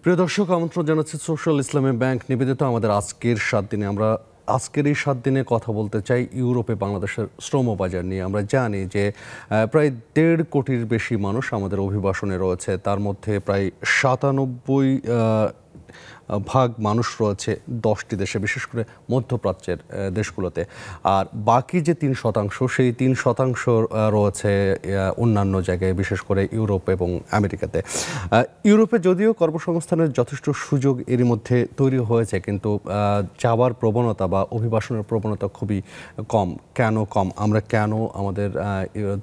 প্রিয় দর্শক, আমন্ত্রণ জানাচ্ছি সোশ্যাল ইসলামী ব্যাংক নিবেদিত আমাদের আজকের 7 দিনে। আমরা আজকের এই 7 দিনে কথা বলতে চাই ইউরোপে বাংলাদেশের শ্রম বাজার নিয়ে। আমরা জানি যে প্রায় 1.5 কোটির বেশি মানুষ আমাদের অভিবাসনে রয়েছে। তার মধ্যে প্রায় 97 ভাগ মানুষ রয়েছে 10টি দেশে, বিশেষ করে মধ্যপ্রাচ্যের দেশগুলোতে। আর বাকি যে 3%, সেই 3% রয়েছে অন্যান্য জায়গায়, বিশেষ করে ইউরোপ এবং আমেরিকাতে। ইউরোপে যদিও কর্মসংস্থানের যথেষ্ট সুযোগ এরই মধ্যে তৈরি হয়েছে, কিন্তু যাওয়ার প্রবণতা বা অভিবাসনের প্রবণতা খুবই কম। কেন কম? আমরা কেন আমাদের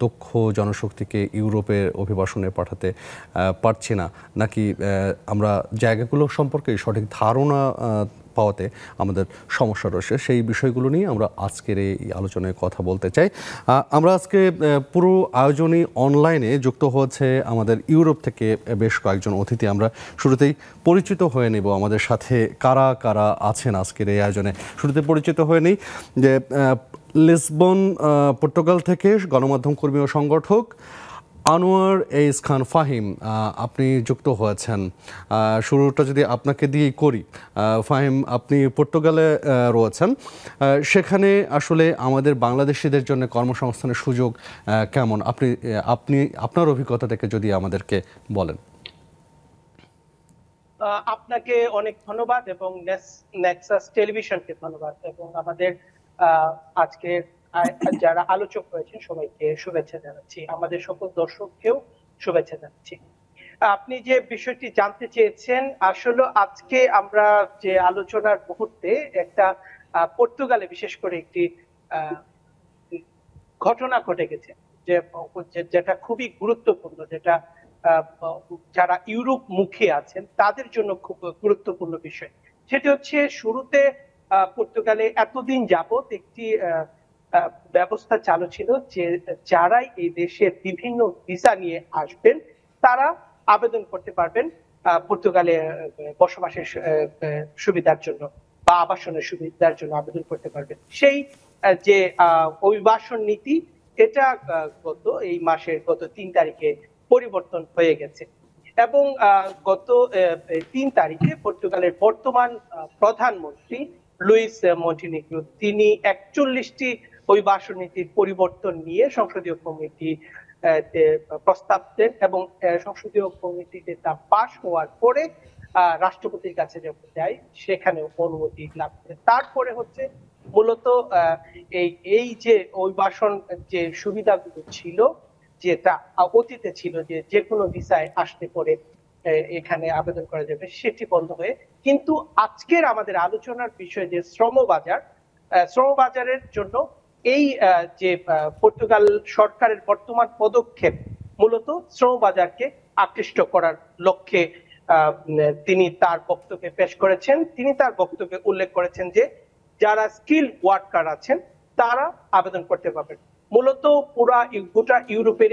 দক্ষ জনশক্তিকে ইউরোপের অভিবাসনে পাঠাতে পারছি না? নাকি আমরা জায়গাগুলো সম্পর্কে সঠিক ধারণা পাওয়াতে আমাদের সমস্যা রয়েছে? সেই বিষয়গুলো নিয়ে আমরা আজকের এই আলোচনায় কথা বলতে চাই। আমরা আজকে পুরো আয়োজনই অনলাইনে যুক্ত হচ্ছে আমাদের ইউরোপ থেকে বেশ কয়েকজন অতিথি। আমরা শুরুতেই পরিচিত হয়ে নেব আমাদের সাথে কারা কারা আছেন আজকের এই আয়োজনে। শুরুতে পরিচিত হয়ে নেই যে লিসবন, পর্তুগাল থেকে গণমাধ্যম কর্মী ও সংগঠক আনোয়ার এইস খান ফাহিম, আপনি যুক্ত হয়েছেন। শুরুটা যদি আপনাকে দিয়েই করি, ফাহিম, আপনি পর্তুগালে রয়েছেন। সেখানে আসলে আমাদের বাংলাদেশিদের জন্য কর্মসংস্থানের সুযোগ কেমন? আপনি আপনার অভিজ্ঞতা থেকে যদি আমাদেরকে বলেন। আপনাকে অনেক ধন্যবাদ এবং নেক্সাস টেলিভিশনকে ধন্যবাদ, এবং আমাদের আজকে যারা আলোচক হয়েছেন সবাইকে শুভেচ্ছা জানাচ্ছি, আমাদের সকল দর্শককেও শুভেচ্ছা জানাচ্ছি। আপনি যে বিষয়টি জানতে চেয়েছেন, আসলে আজকে আমরা যে আলোচনার মুহূর্তে একটা পর্তুগালে বিশেষ করে একটি ঘটনা ঘটে গেছে, যেটা খুবই গুরুত্বপূর্ণ, যেটা যারা ইউরোপ মুখী আছেন তাদের জন্য খুব গুরুত্বপূর্ণ বিষয়। সেটি হচ্ছে, শুরুতে পর্তুগালে এতদিন যাবত একটি ব্যবস্থা চালু ছিল যে যারাই এই দেশের বিভিন্ন ভিসা নিয়ে আসবেন তারা আবেদন করতে পারবেন পর্তুগালে বসবাসের সুবিধার জন্য বা আবাসনের সুবিধার জন্য আবেদন করতে পারবেন। সেই যে অভিবাসন নীতি, এটা এই মাসের গত 3 তারিখে পরিবর্তন হয়ে গেছে, এবং গত 3 তারিখে পর্তুগালের বর্তমান প্রধানমন্ত্রী লুইস মন্টিনেগ্রো তিনি 41টি অভিবাসন নীতির পরিবর্তন নিয়ে সংসদীয় কমিটি প্রস্তাব দেন, এবং সংসদীয় কমিটিতে তা পাশ হওয়ার পরে রাষ্ট্রপতির কাছে যখন যায় সেখানে অনুমতি লাভ করে। তারপরে হচ্ছে মূলত এই যে অভিবাসন যে সুবিধাগুলো ছিল, যেটা অতীতে ছিল যে কোনো ভিসায় আসতে পরে এখানে আবেদন করা যাবে, সেটি বন্ধ হয়ে কিন্তু আজকের আমাদের আলোচনার বিষয় যে শ্রমবাজারের জন্য এই যে পর্তুগাল সরকারের বর্তমান পদক্ষেপ মূলত শ্রমবাজারকে আকৃষ্ট করার লক্ষ্যে তিনি তার বক্তব্যে পেশ করেছেন। তিনি তার বক্তব্যে উল্লেখ করেছেন যে যারা স্কিল ওয়ার্কার আছেন তারা আবেদন করতে পারবেন। মূলত গোটা ইউরোপের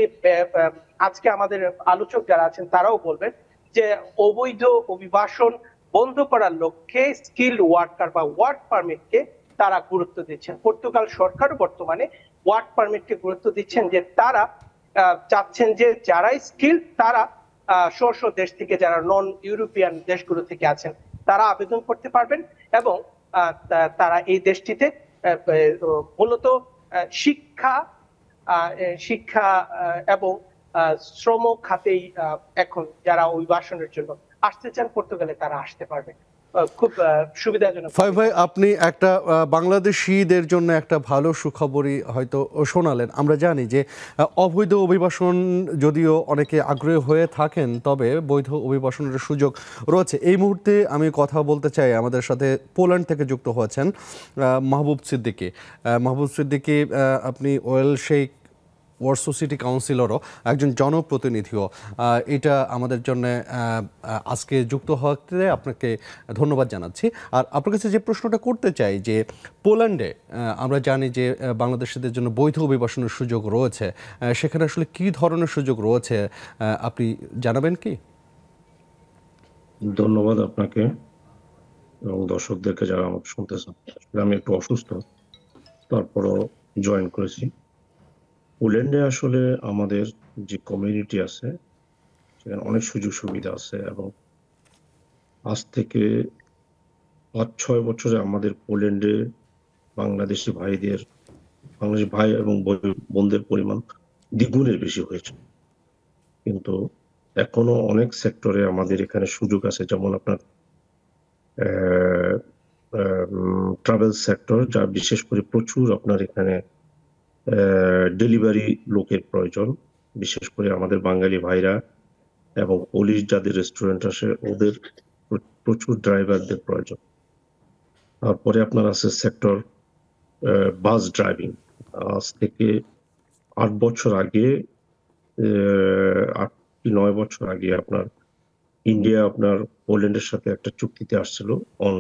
আজকে আমাদের আলোচক যারা আছেন তারাও বলবেন যে অবৈধ অভিবাসন বন্ধ করার লক্ষ্যে স্কিল ওয়ার্কার বা ওয়ার্ক পারমিটকে তারা গুরুত্ব দিচ্ছেন। পর্তুগাল সরকার বর্তমানে ওয়ার্ক পারমিটকে গুরুত্ব দিচ্ছেন, যে তারা চাচ্ছেন যে যারাই স্কিল তারা স্ব দেশ থেকে, যারা নন ইউরোপিয়ান দেশগুলো থেকে আছেন তারা আবেদন করতে পারবেন, এবং তারা এই দেশটিতে মূলত শিক্ষা এবং শ্রম খাতেই এখন যারা অভিবাসনের জন্য আসতে চান পর্তুগালে তারা আসতে পারবে খুব সুবিধাজনক। ভাই, আপনি একটা বাংলাদেশিদের জন্য একটা ভালো সুখবরই হয়তো শোনালেন। আমরা জানি যে অবৈধ অভিবাসন যদিও অনেকে আগ্রহী হয়ে থাকেন, তবে বৈধ অভিবাসনের সুযোগ রয়েছে। এই মুহূর্তে আমি কথা বলতে চাই, আমাদের সাথে পোল্যান্ড থেকে যুক্ত হয়েছেন মাহবুব সিদ্দিকী। আপনি ওয়েল শেখ ওয়ার্সো সিটি কাউন্সিলরও, একজন জনপ্রতিনিধিও। এটা আমাদের জন্য আজকে যুক্ত হতে আপনাকে ধন্যবাদ জানাচ্ছি। আর আপনার কাছে যে প্রশ্নটা করতে চাই, যে পোল্যান্ডে আমরা জানি যে বাংলাদেশিদের জন্য বৈধ অভিবাসনের সুযোগ রয়েছে, সেখানে আসলে কী ধরনের সুযোগ রয়েছে আপনি জানাবেন কি? ধন্যবাদ আপনাকে এবং দর্শকদেরকে যারা আমাকে শুনতেছেন। আমি একটু অসুস্থ, তারপরও জয়েন করেছি। পোল্যান্ডে আসলে আমাদের যে কমিউনিটি আছে সেখানে অনেক সুযোগ সুবিধা আছে, এবং আজ থেকে 5-6 বছরে আমাদের পোল্যান্ডে বাংলাদেশি ভাইদের, বাংলাদেশি ভাই এবং বোনদের পরিমাণ দ্বিগুণের বেশি হয়েছে। কিন্তু এখনো অনেক সেক্টরে আমাদের এখানে সুযোগ আছে, যেমন আপনার ট্রাভেল সেক্টর, যা বিশেষ করে প্রচুর আপনার এখানে ডেলিভারি লোকের প্রয়োজন, বিশেষ করে আমাদের বাঙালি ভাইরা এবং পুলিশ যাদের রেস্টুরেন্ট আসে ওদের প্রচুর ড্রাইভারদের প্রয়োজন। তারপরে আপনার আছে সেক্টর বাস ড্রাইভিং। আজ থেকে 8 বছর আগে, 8 কি 9 বছর আগে আপনার ইন্ডিয়া আপনার পোল্যান্ডের সাথে একটা চুক্তিতে আসছিল অন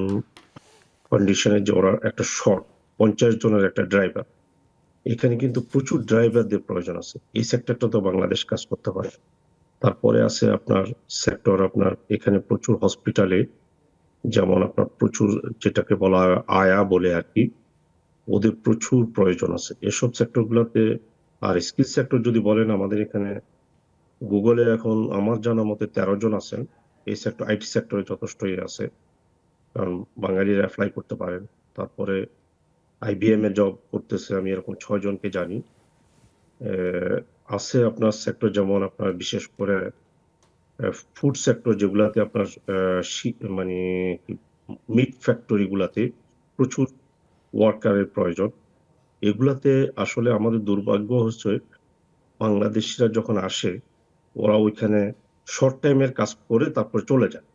কন্ডিশনে যে ওরা একটা শর্ট 50 জনের একটা ড্রাইভার। এখানে কিন্তু প্রচুর ড্রাইভারদের প্রয়োজন আছে, এই সেক্টরটা তো বাংলাদেশ কাজ করতে পারে। তারপরে আছে আপনার সেক্টর, আপনার এখানে প্রচুর হসপিটালে, যেমন আপনার প্রচুর যেটাকে বলা হয় আয়া বলে আর কি, ওদের প্রচুর প্রয়োজন আছে এসব সেক্টরগুলোতে। আর স্কিল সেক্টর যদি বলেন, আমাদের এখানে গুগলে এখন আমার জানা মতে 13 জন আছেন এই সেক্টর, আইটি সেক্টরে যথেষ্টই আছে, কারণ বাঙালিরা অ্যাপ্লাই করতে পারেন। তারপরে আইবিএম এ জব করতেছে আমি এরকম 6 জনকে জানি। আছে আপনার সেক্টর, যেমন আপনার বিশেষ করে ফুড সেক্টর, যেগুলাতে আপনার মানে মিট ফ্যাক্টরি গুলাতে প্রচুর ওয়ার্কারের প্রয়োজন। এগুলাতে আসলে আমাদের দুর্ভাগ্য হচ্ছে বাংলাদেশিরা যখন আসে ওরা ওইখানে শর্ট টাইমের কাজ করে তারপর চলে যায়।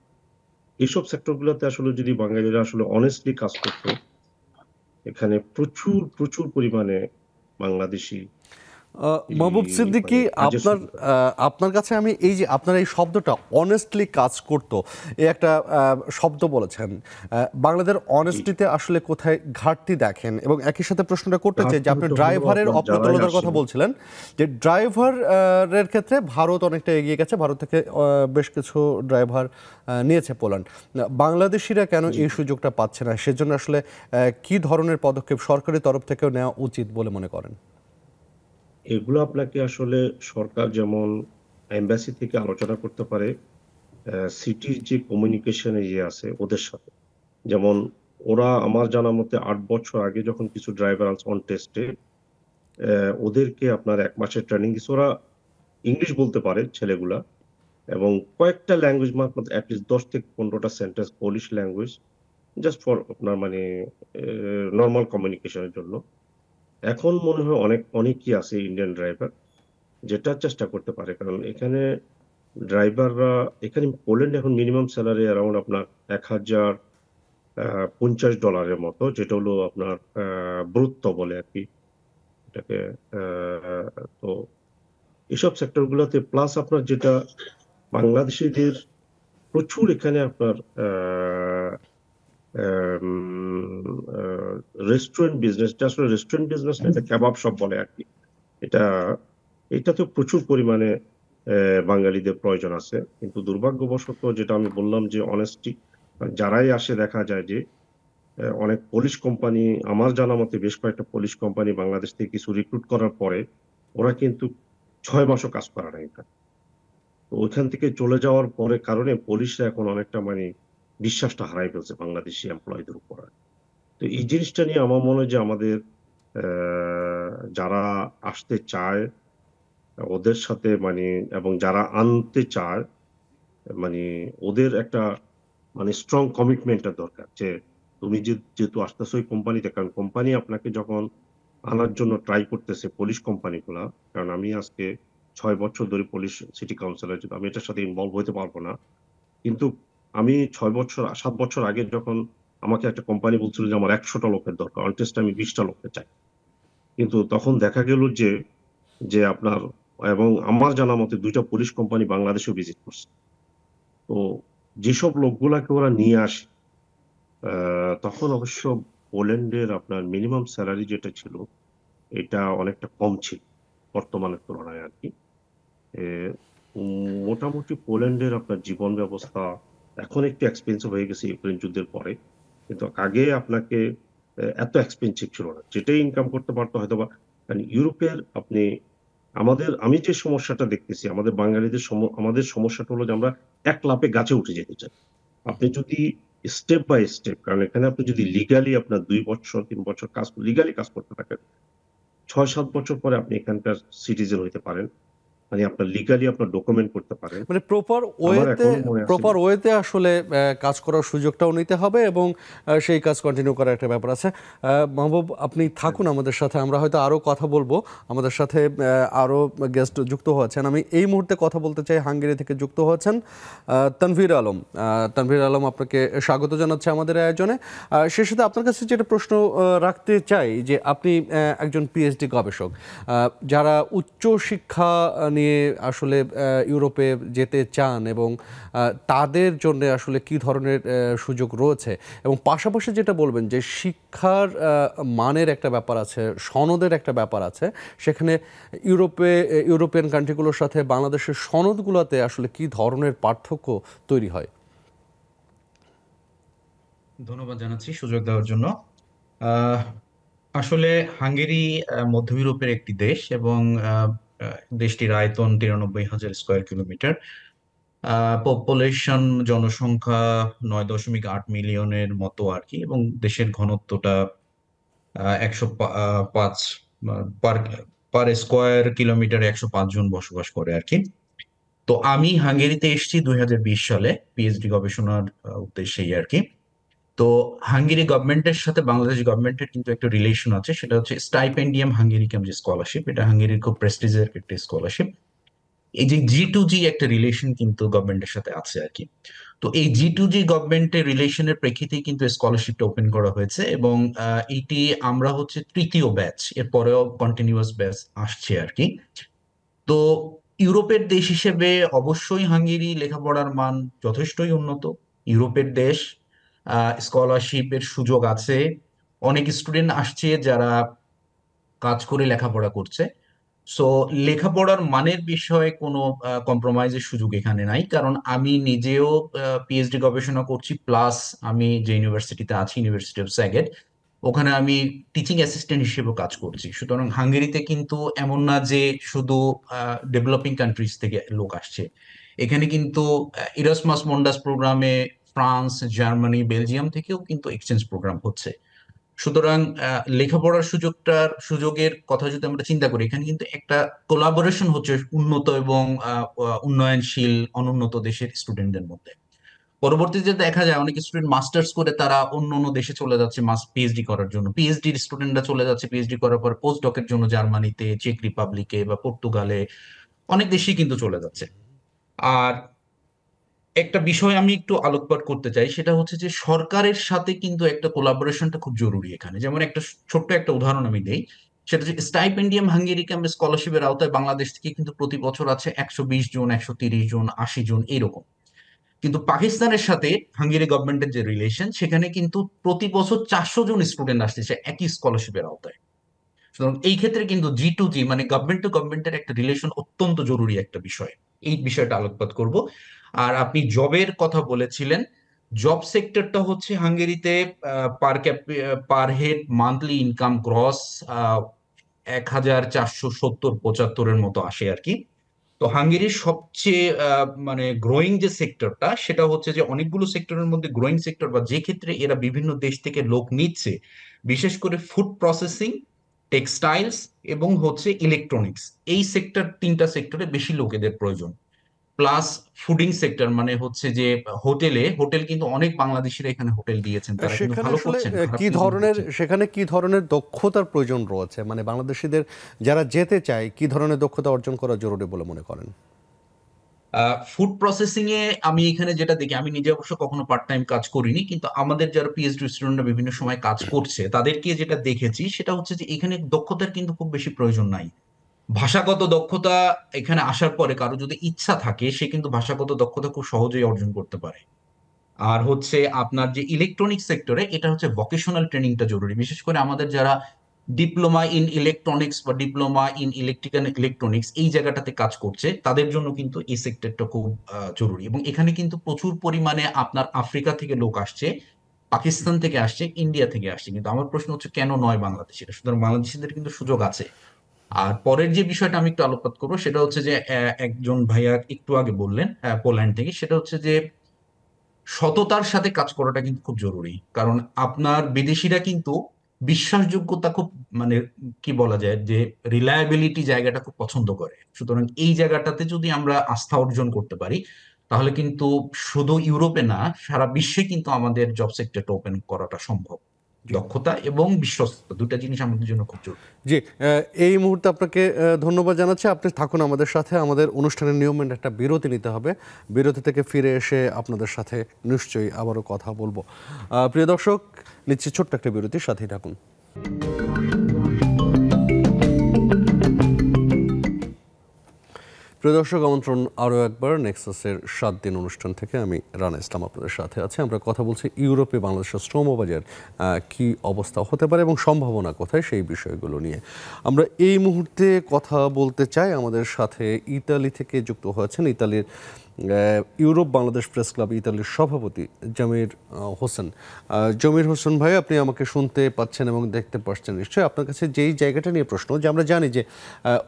এইসব সেক্টরগুলোতে আসলে যদি বাঙালিরা আসলে অনেস্টলি কাজ করতো, এখানে প্রচুর প্রচুর পরিমাণে বাংলাদেশি মাহবুব সিদ্দিকী, কাজের আপনার সুযোগ। আপনার কাছে আমি এই যে আপনার এই শব্দটা অনেস্টলি কাজ করতো, এই একটা শব্দ বলেছেন, বাংলাদেশের অনেস্টিতে আসলে কোথায় ঘাটতি দেখেন? এবং একই সাথে প্রশ্নটা করতে চাই যে আপনি ঘাটতি হলো ড্রাইভারের আপনার যারাই অপ্রতুলতার কথা আসেন, বলছিলেন, যে ড্রাইভারের ক্ষেত্রে ভারত অনেকটা এগিয়ে গেছে, ভারত থেকে বেশ কিছু ড্রাইভার নিয়েছে পোল্যান্ড। বাংলাদেশিরা কেন এই সুযোগটা পাচ্ছে না? সেজন্য আসলে কি ধরনের পদক্ষেপ সরকারি তরফ থেকেও নেওয়া উচিত বলে মনে করেন? এগুলো আপনাকে আসলে সরকার যেমন এম্বাসি থেকে আলোচনা করতে পারে, সিটির যে কমিউনিকেশন ইয়ে আছে ওদের সাথে। যেমন ওরা আমার জানা মতে 8 বছর আগে যখন কিছু ড্রাইভার আছে অন টেস্টে, ওদেরকে আপনার 1 মাসের ট্রেনিং দিচ্ছে। ওরা ইংলিশ বলতে পারে ছেলেগুলা, এবং কয়েকটা ল্যাঙ্গুয়েজ, মাত্র অ্যাটলিস্ট 10 থেকে 15টা sentence Polish language, just for আপনার মানে নরমাল কমিউনিকেশনের জন্য। এখন মনে হয় অনেকই আছে ইন্ডিয়ান ড্রাইভার যেটা চেষ্টা করতে পারে, কারণ এখানে ড্রাইভাররা, এখানে পোল্যান্ড এখন মিনিমাম স্যালারি অ্যারাউন্ড আপনার $1050 মতো, যেটা হলো আপনার ব্রুত্তো বলে আর কি এটাকে। তো এসব সেক্টর গুলোতে প্লাস আপনার যেটা বাংলাদেশিদের প্রচুর এখানে আপনার রেস্টুরেন্ট বিজনেস, আসলে রেস্টুরেন্ট বিজনেস না, এটা কাবাব শপ বলে আর কি। এটা এটাতে প্রচুর পরিমাণে বাঙালিদের প্রয়োজন আছে, কিন্তু দুর্ভাগ্যবশত যেটা আমি বললাম যে অনেস্টি, যারাই আসে দেখা যায় যে অনেক পুলিশ কোম্পানি, আমার জানা মতে বেশ কয়েকটা পুলিশ কোম্পানি বাংলাদেশ থেকে কিছু রিক্রুট করার পরে ওরা কিন্তু 6 মাসও কাজ করে না এখানে। তো ওইখান থেকে চলে যাওয়ার পরে কারণে পুলিশরা এখন অনেকটা মানে বিশ্বাসটা হারাই ফেলছে বাংলাদেশি এমপ্লয়ীদের উপর। তো এই জিনিসটা নিয়ে আমার মনে হয় যে আমাদের যারা আসতে চায় ওদের সাথে মানে, এবং যারা আনতে চায় মানে, ওদের একটা মানে স্ট্রং কমিটমেন্টের দরকার, যে তুমি যেহেতু আসতেছো ওই কোম্পানিতে, কারণ কোম্পানি আপনাকে যখন আনার জন্য ট্রাই করতেছে পুলিশ কোম্পানিগুলা, কারণ আমি আজকে 6 বছর ধরে পুলিশ সিটি কাউন্সিলর, আমি এটার সাথে ইনভলভ হতে পারবো না, কিন্তু আমি 7 বছর আগে যখন আমাকে একটা কোম্পানি বলছিল যে আমার 100টা লোকের দরকার, অনটেস্ট আমি 20টা লোককে চাই, কিন্তু তখন দেখা গেল যে যে আপনার, এবং আমার জানা মতে 2টা পুলিশ কোম্পানি বাংলাদেশেও ভিজিট করছে। তো যেসব লোকগুলাকে ওরা নিয়ে আসে, তখন অবশ্য পোল্যান্ডের আপনার মিনিমাম স্যালারি যেটা ছিল এটা অনেকটা কম ছিল বর্তমানের তুলনায় আর কি। মোটামুটি পোল্যান্ডের আপনার জীবন ব্যবস্থা এখন একটু এক্সপেন্সিভ হয়ে গেছে ইউক্রেন যুদ্ধের পরে, কিন্তু আগে আপনাকে এত এক্সপেন্সিভ ছিল না, যেটাই ইনকাম করতে পারতো হয়তোবা। মানে ইউরোপের আপনি, আমি যে সমস্যাটা দেখতেছি আমাদের বাঙালিদের আমাদের সমস্যাটা হলো যে আমরা এক লাফে গাছে উঠে যেতে চাই। আপনি যদি স্টেপ বাই স্টেপ, কারণ এখানে আপনি যদি লিগালি আপনার 2 বছর 3 বছর লিগালি কাজ করতে থাকেন, 6-7 বছর পরে আপনি এখানকার সিটিজেন হইতে পারেন, মানে আপনার লিগালি আপনার ডকুমেন্ট করতে পারেন। মানে প্রপার আমার ওয়েতে এখনো মনে আছে। আসলে কাজ করার সুযোগটাও নিতে হবে এবং সেই কাজ কন্টিনিউ করার একটা ব্যাপার আছে। মাহবুব, আপনি থাকুন আমাদের সাথে, আমরা হয়তো আরও কথা বলবো। আমাদের সাথে আরও গেস্ট যুক্ত হয়েছেন। আমি এই মুহূর্তে কথা বলতে চাই, হাঙ্গেরি থেকে যুক্ত হয়েছেন তানভীর আলম। তানভীর আলম, আপনাকে স্বাগত জানাচ্ছি আমাদের আয়োজনে। সে সাথে আপনার কাছে যেটা প্রশ্ন রাখতে চাই যে আপনি একজন পিএইচডি গবেষক, যারা উচ্চ শিক্ষা নিয়ে আসলে ইউরোপে যেতে চান এবং তাদের জন্য আসলে কি ধরনের সুযোগ রয়েছে, এবং পাশাপাশি যেটা বলবেন যে শিক্ষার মানের একটা ব্যাপার আছে, সনদের একটা ব্যাপার আছে, সেখানে ইউরোপিয়ান কান্ট্রিগুলোর সাথে বাংলাদেশের সনদগুলোতে আসলে কি ধরনের পার্থক্য তৈরি হয়? ধন্যবাদ জানাচ্ছি সুযোগ দেওয়ার জন্য। আহ, আসলে হাঙ্গেরি মধ্য ইউরোপের একটি দেশ এবং দেশটির আয়তন 93,000 স্কোয়ার কিলোমিটার। পপুলেশন, জনসংখ্যা 9.8 মিলিয়নের মতো আর কি, এবং দেশের ঘনত্বটা 105 পার পার স্কোয়ার কিলোমিটারে 105 জন বসবাস করে আর কি। তো আমি হাঙ্গেরিতে এসেছি 2020 সালে পিএইচডি গবেষণার উদ্দেশ্যেই আর কি। তো হাঙ্গেরি গভর্নমেন্টের সাথে বাংলাদেশ গভর্নমেন্টের কিন্তু একটা রিলেশন আছে, সেটা হচ্ছে স্টাইপেন্ডিয়াম হাঙ্গেরিকাম যে স্কলারশিপ, এটা হাঙ্গেরির খুব প্রেস্টিজের একটা স্কলারশিপ। এই যে G2G একটা রিলেশন কিন্তু গভর্নমেন্টের সাথে আছে আর কি। তো এই G2G গভর্নমেন্টের রিলেশনের প্রেক্ষিতেই কিন্তু স্কলারশিপটা ওপেন করা হয়েছে, এবং এটি আমরা হচ্ছে তৃতীয় ব্যাচ, এর পরেও কন্টিনিউয়াস ব্যাচ আসছে আর কি। তো ইউরোপের দেশ হিসেবে অবশ্যই হাঙ্গেরি লেখাপড়ার মান যথেষ্টই উন্নত। ইউরোপের দেশ, স্কলারশিপের সুযোগ আছে, অনেক স্টুডেন্ট আসছে যারা কাজ করে লেখাপড়া করছে। সো লেখাপড়ার মানের বিষয়ে কোনো কম্প্রোমাইজের সুযোগ এখানে নাই, কারণ আমি নিজেও পিএইচডি গবেষণা করছি, প্লাস আমি যে ইউনিভার্সিটিতে আছি, ইউনিভার্সিটি অফ স্যাগেট, ওখানে আমি টিচিং অ্যাসিস্ট্যান্ট হিসেবেও কাজ করছি। সুতরাং হাঙ্গেরিতে কিন্তু এমন না যে শুধু ডেভেলপিং কান্ট্রিজ থেকে লোক আসছে, এখানে কিন্তু ইরাসমাস মন্ডাস প্রোগ্রামে ফ্রান্স, জার্মানি, বেলজিয়াম থেকেও কিন্তু এক্সচেঞ্জ প্রোগ্রাম হচ্ছে। সুতরাং লেখাপড়ার সুযোগের কথা যদি আমরা চিন্তা করি, এখানে কিন্তু একটা কোলাবোরেশন হচ্ছে উন্নত এবং উন্নয়নশীল অনুন্নত দেশের স্টুডেন্টদের মধ্যে। পরবর্তীতে দেখা যায় অনেক স্টুডেন্ট মাস্টার্স করে তারা অন্য অন্য দেশে চলে যাচ্ছে পিএইচডি করার জন্য, পিএইচডি স্টুডেন্টরা চলে যাচ্ছে পিএইচডি করার পর পোস্ট ডকের জন্য জার্মানিতে, চেক রিপাবলিকে বা পর্তুগালে, অনেক দেশেই কিন্তু চলে যাচ্ছে। আর একটা বিষয় আমি একটু আলোকপাত করতে চাই, সেটা হচ্ছে যে সরকারের সাথে কিন্তু একটা কোলাবোরেশনটা খুব জরুরি এখানে। যেমন একটা ছোট্ট একটা উদাহরণ আমি দেই, সেটা হচ্ছে স্টাইপেন্ডিয়াম হাঙ্গেরিকাম স্কলারশিপের আওতায় বাংলাদেশ থেকে কিন্তু প্রতি বছর আছে 120 জন, 130 জন, 80 জন এরকম। কিন্তু পাকিস্তানের সাথে হাঙ্গেরি গভর্নমেন্টের যে রিলেশন, সেখানে কিন্তু প্রতি বছর 400 জন স্টুডেন্ট আসতেছে একই স্কলারশিপের আওতায়। সুতরাং এই ক্ষেত্রে কিন্তু G2G মানে গভর্নমেন্ট টু গভর্নমেন্টের একটা রিলেশন অত্যন্ত জরুরি একটা বিষয়। এই বিষয়টা আলোকপাত করব। আর আপনি জবের কথা বলেছিলেন, জব সেক্টরটা হচ্ছে হাঙ্গেরিতে per head monthly income gross 1,470-75 মতো আসে আর কি। তো হাঙ্গেরির সবচেয়ে মানে গ্রোয়িং যে সেক্টরটা, সেটা হচ্ছে যে অনেকগুলো সেক্টরের মধ্যে গ্রোয়িং সেক্টর বা যে ক্ষেত্রে এরা বিভিন্ন দেশ থেকে লোক নিচ্ছে, বিশেষ করে ফুড প্রসেসিং, টেক্সটাইলস এবং হচ্ছে ইলেকট্রনিক্স, এই তিনটা সেক্টরে বেশি লোকেদের প্রয়োজন। প্লাস ফুডিং সেক্টর মানে হচ্ছে যে হোটেল কিন্তু অনেক বাংলাদেশিরা এখানে হোটেল দিয়েছেন, তারা কিন্তু সেখানে ভালো আসলে করছেন, খারাপ কি কিন্তু ধরনের করছেন। কি ধরনের দক্ষতার প্রয়োজন রয়েছে, মানে বাংলাদেশিদের যারা যেতে চায় কি ধরনের দক্ষতা অর্জন করা জরুরি বলে মনে করেন? ফুড প্রসেসিং এ আমি এখানে যেটা দেখি, আমি নিজে অবশ্য কখনো পার্ট টাইম কাজ করিনি, কিন্তু আমাদের যারা পিএইচডি স্টুডেন্টরা বিভিন্ন সময় কাজ করছে তাদেরকে যেটা দেখেছি, সেটা হচ্ছে যে এখানে দক্ষতার কিন্তু খুব বেশি প্রয়োজন নাই। ভাষাগত দক্ষতা এখানে আসার পরে কারো যদি ইচ্ছা থাকে, সে কিন্তু ভাষাগত দক্ষতা খুব সহজেই অর্জন করতে পারে। আর হচ্ছে আপনার যে ইলেকট্রনিক সেক্টরে, এটা হচ্ছে ভোকেশনাল ট্রেনিংটা জরুরি, বিশেষ করে আমাদের যারা ডিপ্লোমা ইন ইলেকট্রনিক্স বা ডিপ্লোমা ইন ইলেকট্রিক্যাল ইলেকট্রনিক্স এই জায়গাটাতে কাজ করছে, তাদের জন্য কিন্তু এই সেক্টরটা খুব জরুরি। এবং এখানে কিন্তু প্রচুর পরিমাণে আপনার আফ্রিকা থেকে লোক আসছে, পাকিস্তান থেকে আসছে, ইন্ডিয়া থেকে আসছে। কিন্তু আমার প্রশ্ন হচ্ছে কেন নয় বাংলাদেশিরা? সুতরাং বাংলাদেশিদের কিন্তু সুযোগ আছে। আর পরের যে বিষয়টা আমি একটু আলোকপাত করবো, সেটা হচ্ছে যে একজন ভাইয়া একটু আগে বললেন পোল্যান্ড থেকে, সেটা হচ্ছে যে সততার সাথে কাজ করাটা কিন্তু খুব জরুরি, কারণ আপনার বিদেশিরা কিন্তু বিশ্বাসযোগ্যতা খুব, মানে কি বলা যায়, যে রিলায়েবিলিটি জায়গাটা খুব পছন্দ করে। সুতরাং এই জায়গাটাতে যদি আমরা আস্থা অর্জন করতে পারি, তাহলে কিন্তু শুধু ইউরোপে না, সারা বিশ্বে কিন্তু আমাদের জব সেক্টরটা ওপেন করাটা সম্ভব। জি দক্ষতা এবং বিশ্বস্ততা দুটা জিনিস আমাদের জন্য খুব জরুরি। জি, এই মুহূর্তে আপনাকে ধন্যবাদ জানাচ্ছি। আপনি থাকুন আমাদের সাথে। আমাদের অনুষ্ঠানের নিয়ম মেনে একটা বিরতি নিতে হবে। বিরতি থেকে ফিরে এসে আপনাদের সাথে নিশ্চয়ই আবারও কথা বলবো। প্রিয় দর্শক, নিচ্ছি ছোট্ট একটা বিরতির সাথেই থাকুন। প্রিয় দর্শক, আমন্ত্রণ আরও একবার নেক্সাসের 7 দিন অনুষ্ঠান থেকে। আমি রানা ইসলাম আপনাদের সাথে আছি। আমরা কথা বলছি ইউরোপে বাংলাদেশের শ্রমবাজার কি অবস্থা হতে পারে এবং সম্ভাবনা কোথায়, সেই বিষয়গুলো নিয়ে আমরা এই মুহূর্তে কথা বলতে চাই। আমাদের সাথে ইতালি থেকে যুক্ত হয়েছেন ইতালির ইউরোপ বাংলাদেশ প্রেস ক্লাব ইতালির সভাপতি জমির হোসেন। জমির হোসেন ভাই, আপনি আমাকে শুনতে পাচ্ছেন এবং দেখতে পাচ্ছেন নিশ্চয়ই। আপনার কাছে যেই জায়গাটা নিয়ে প্রশ্ন, যে আমরা জানি যে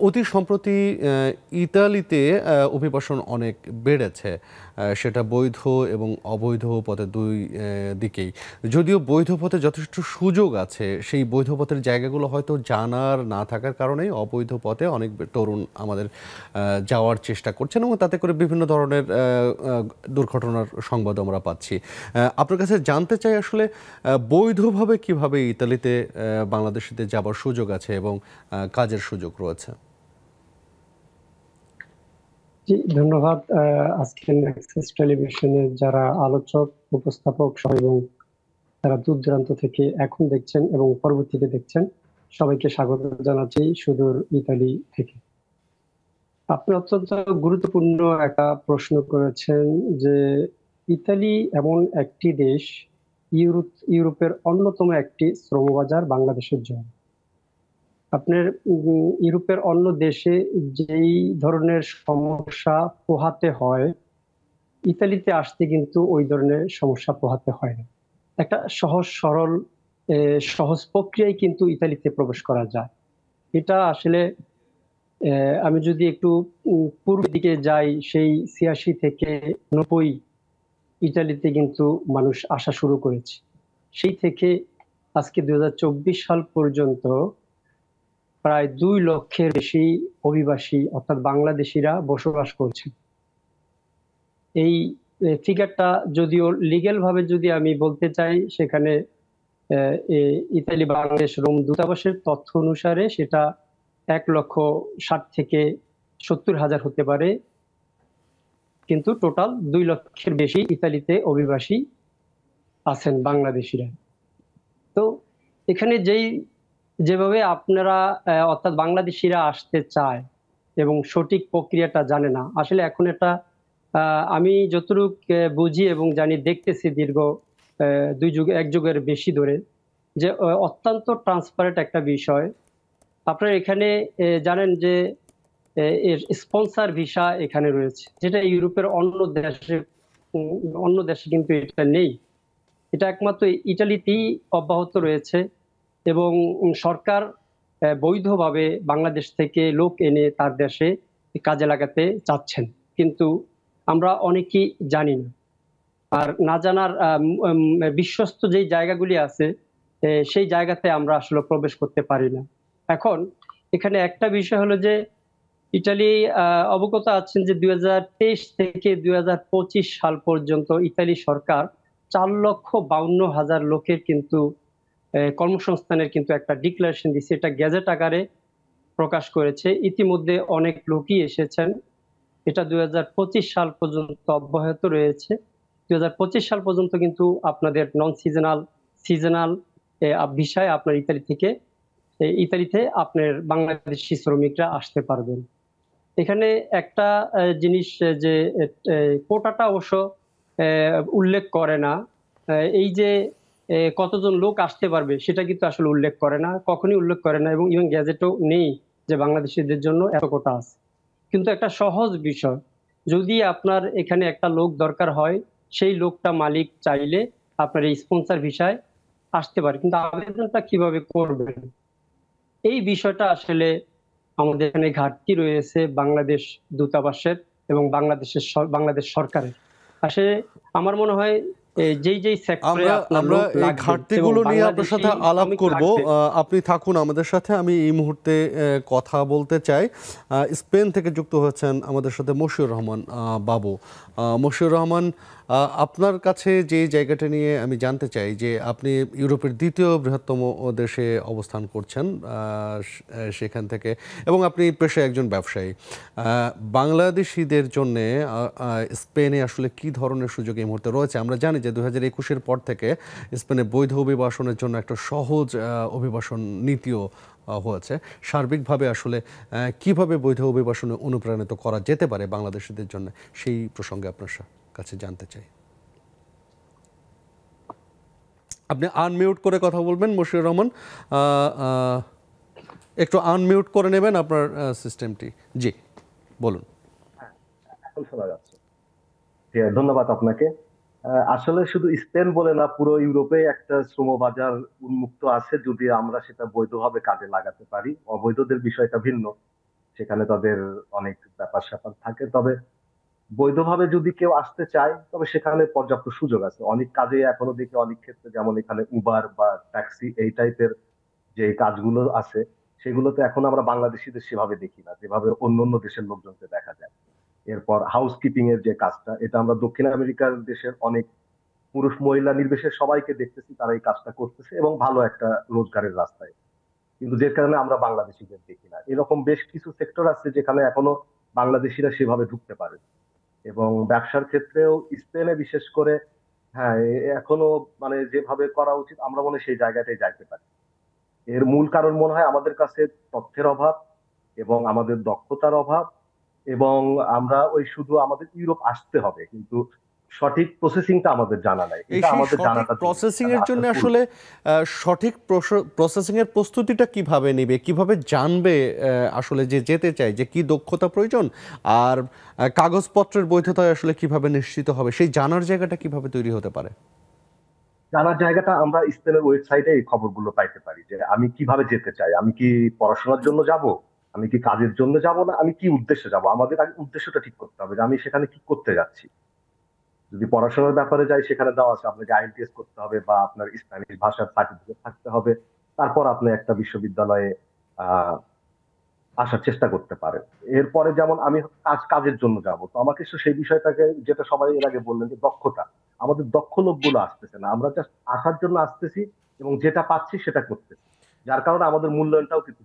অতি সম্প্রতি ইতালিতে অভিবাসন অনেক বেড়েছে, সেটা বৈধ এবং অবৈধ পথে দুই দিকেই। যদিও বৈধ পথে যথেষ্ট সুযোগ আছে, সেই বৈধ পথের জায়গাগুলো হয়তো জানার না থাকার কারণেই অবৈধ পথে অনেক তরুণ আমাদের যাওয়ার চেষ্টা করছেন এবং তাতে করে বিভিন্ন ধরনের দুর্ঘটনার সংবাদ আমরা পাচ্ছি। আপনার কাছে জানতে চাই, আসলে বৈধভাবে কিভাবে ইতালিতে বাংলাদেশিদের যাবার সুযোগ আছে এবং কাজের সুযোগ রয়েছে? জি, ধন্যবাদ। আজকে নেক্সাস টেলিভিশনের যারা আলোচক, উপস্থাপক সহ এবং যারা দূর দূরান্ত থেকে এখন দেখছেন এবং পরবর্তীতে দেখছেন, সবাইকে স্বাগত জানাচ্ছি সুদূর ইতালি থেকে। আপনি অত্যন্ত গুরুত্বপূর্ণ একটা প্রশ্ন করেছেন যে ইতালি এমন একটি দেশ, ইউরোপের অন্যতম একটি শ্রমবাজার বাংলাদেশের জন্য। আপনার ইউরোপের অন্য দেশে যেই ধরনের সমস্যা পোহাতে হয়, ইতালিতে আসতে কিন্তু ওই ধরনের সমস্যা পোহাতে হয় না। একটা সহজ সরল সহজ প্রক্রিয়ায় কিন্তু ইতালিতে প্রবেশ করা যায়। এটা আসলে আমি যদি একটু পূর্ব দিকে যাই, সেই ৮৬ থেকে ৯০ ইতালিতে কিন্তু মানুষ আসা শুরু করেছে। সেই থেকে আজকে ২০২৪ সাল পর্যন্ত প্রায় ২ লক্ষের বেশি অভিবাসী অর্থাৎ বাংলাদেশিরা বসবাস করছে। এই ফিগারটা যদিও লিগ্যাল ভাবে যদি আমি বলতে চাই, সেখানে ইতালি বাংলাদেশ রোম দূতাবাসের তথ্য অনুসারে সেটা ১,৬০,০০০ থেকে ৭০,০০০ হতে পারে, কিন্তু টোটাল ২ লক্ষের বেশি ইতালিতে অভিবাসী আছেন বাংলাদেশিরা। তো এখানে যেভাবে আপনারা অর্থাৎ বাংলাদেশিরা আসতে চায় এবং সঠিক প্রক্রিয়াটা জানে না, আসলে এখন এটা আমি যতটুকু বুঝি এবং জানি, দেখতেছি দীর্ঘ ১ যুগের বেশি ধরে, যে অত্যন্ত ট্রান্সপারেন্ট একটা বিষয়। আপনারা এখানে জানেন যে স্পন্সর ভিসা এখানে রয়েছে, যেটা ইউরোপের অন্য দেশে কিন্তু এটা নেই। এটা একমাত্র ইটালিতেই অব্যাহত রয়েছে এবং সরকার বৈধভাবে বাংলাদেশ থেকে লোক এনে তার দেশে কাজে লাগাতে চাচ্ছেন, কিন্তু আমরা অনেকেই জানি না। আর না জানার বিশ্বস্ত যেই জায়গাগুলি আছে, সেই জায়গাতে আমরা আসলে প্রবেশ করতে পারি না। এখন এখানে একটা বিষয় হলো যে ইতালি অবগত আছেন যে ২০২৩ থেকে ২০২৫ সাল পর্যন্ত ইতালি সরকার ৪,৫২,০০০ লোকের কিন্তু কর্মসংস্থানের কিন্তু একটা ডিক্লারেশন দিচ্ছে। এটা গেজেট আকারে প্রকাশ করেছে। ইতিমধ্যে অনেক লোকই এসেছেন। এটা ২০২৫ সাল পর্যন্ত অব্যাহত রয়েছে। ২০২৫ সাল পর্যন্ত কিন্তু আপনাদের নন সিজনাল ভিসায় আপনার ইতালিতে আপনার বাংলাদেশি শ্রমিকরা আসতে পারবেন। এখানে একটা জিনিস, যে কোটাটা অবশ্য উল্লেখ করে না, এই যে কতজন লোক আসতে পারবে সেটা কিন্তু আসলে উল্লেখ করে না, কখনই উল্লেখ করে না, এবং ইভেন গ্যাজেটও নেই যে বাংলাদেশিদের জন্য এত কোটা আছে। কিন্তু একটা সহজ বিষয়, যদি আপনার এখানে একটা লোক দরকার হয়, সেই লোকটা মালিক চাইলে আপনার এই স্পন্সর ভিসায় আসতে পারে, কিন্তু আবেদনটা কিভাবে করবেন, এই বিষয়টা আসলে আমাদের এখানে ঘাটতি রয়েছে বাংলাদেশ দূতাবাসের এবং বাংলাদেশ সরকারের। আসলে আমার মনে হয় যেই সেক্টরে আমরা আপনার আমরা লোক এই লাগবে এবং ঘাটতিগুলো নিয়ে আপনার সাথে বাংলাদেশি আলাপ শ্রমিক করব। লাগবে। আপনি থাকুন আমাদের সাথে। আমি এই মুহূর্তে কথা বলতে চাই, স্পেন থেকে যুক্ত হয়েছেন আমাদের সাথে মশিউর রহমান বাবু। মশিউর রহমান, আপনার কাছে যে জায়গাটা নিয়ে আমি জানতে চাই যে আপনি ইউরোপের দ্বিতীয় বৃহত্তম দেশে অবস্থান করছেন সেখান থেকে, এবং আপনি পেশায় একজন ব্যবসায়ী। বাংলাদেশিদের জন্য স্পেনে আসলে কি ধরনের সুযোগ এই মুহূর্তে রয়েছে? আমরা জানি যে 2021-এর পর থেকে স্পেনে বৈধ অভিবাসনের জন্য একটা সহজ অভিবাসন নীতিও হয়েছে। সার্বিকভাবে আসলে কিভাবে বৈধ অভিবাসনে অনুপ্রাণিত করা যেতে পারে বাংলাদেশিদের জন্য, সেই প্রসঙ্গে আপনার কাছে জানতে চাই। আপনি আনমিউট করে কথা বলবেন মশিউর রহমান, একটু আনমিউট করে নেবেন আপনার সিস্টেমটি। জি বলুন। এখন শোনা যাচ্ছে। ধন্যবাদ আপনাকে। আসলে শুধু স্পেন বলে না, পুরো ইউরোপে একটা শ্রম বাজার উন্মুক্ত আছে, যদি আমরা সেটা বৈধভাবে কাজে লাগাতে পারি। অবৈধদের বিষয়টা ভিন্ন, সেখানে তাদের অনেক ব্যাপার স্যাপার থাকে। তবে বৈধভাবে যদি কেউ আসতে চায়, তবে সেখানে পর্যাপ্ত সুযোগ আছে। অনেক কাজে এখনো দেখি, অনেক ক্ষেত্রে, যেমন এখানে উবার বা ট্যাক্সি এই টাইপের যে কাজগুলো আছে, সেগুলোতে এখন আমরা বাংলাদেশিদের সেভাবে দেখি না, যেভাবে অন্য অন্য দেশের লোকজনকে দেখা যায়। এরপর হাউসকিপিং এর যে কাজটা, এটা আমরা দক্ষিণ আমেরিকার দেশের অনেক পুরুষ মহিলা নির্বিশেষে সবাইকে দেখতেছি, তারা এই কাজটা করতেছে এবং ভালো একটা রোজগারের রাস্তায়। কিন্তু যে কারণে আমরা বাংলাদেশিদের দেখি না। এরকম বেশ কিছু সেক্টর আছে যেখানে এখনো বাংলাদেশিরা সেভাবে ঢুকতে পারে। এবং ব্যবসার ক্ষেত্রেও স্পেনে বিশেষ করে, হ্যাঁ, এখনো মানে যেভাবে করা উচিত, আমরা মনে হয় সেই জায়গাটাই যাইতে পারি। এর মূল কারণ মনে হয় আমাদের কাছে তথ্যের অভাব এবং আমাদের দক্ষতার অভাব, এবং আমরা ওই শুধু আমাদের ইউরোপ আসতে হবে, কিন্তু সঠিক প্রসেসিংটা আমাদের জানা নাই। এই এটা সেই আমাদের সঠিক জানাটা জরুরি। প্রসেসিং কারণ এর জন্য আসার পূর্বে আসলে সঠিক প্রসেসিং এর প্রস্তুতিটা কিভাবে নেবে, কিভাবে জানবে আসলে যে যেতে চায় যে কি দক্ষতা প্রয়োজন, আর কাগজপত্রের বৈধতায় আসলে কিভাবে নিশ্চিত হবে, সেই জানার জায়গাটা কিভাবে তৈরি হতে পারে? জানার জায়গাটা আমরা স্পেনের ওয়েবসাইটে এই খবরগুলো পাইতে পারি, যে আমি কিভাবে যেতে চাই। আমি কি পড়াশোনার জন্য যাব, আমি কি কাজের জন্য যাব, না আমি কি উদ্দেশ্যে যাব। আমাদের আগে উদ্দেশ্যটা ঠিক করতে হবে, যে আমি সেখানে কি করতে যাচ্ছি। যদি পড়াশোনার ব্যাপারে যাই, সেখানে দেওয়া আছে আপনাকে আইএলটিএস করতে হবে বা আপনার স্প্যানিশ ভাষার সার্টিফিকেট থাকতে হবে। তারপর আপনি একটা বিশ্ববিদ্যালয়ে আহ আসার চেষ্টা করতে পারেন। এরপরে যেমন আমি কাজের জন্য যাব, তো আমাকে সেই বিষয়টাকে, যেটা সবাই এর আগে বললেন, যে দক্ষতা। আমাদের দক্ষ লোকগুলো আসতেছে না, আমরা জাস্ট আসার জন্য আসতেছি এবং যেটা পাচ্ছি সেটা করতেছি, যার কারণে আমাদের মূল্যায়নটাও কিন্তু।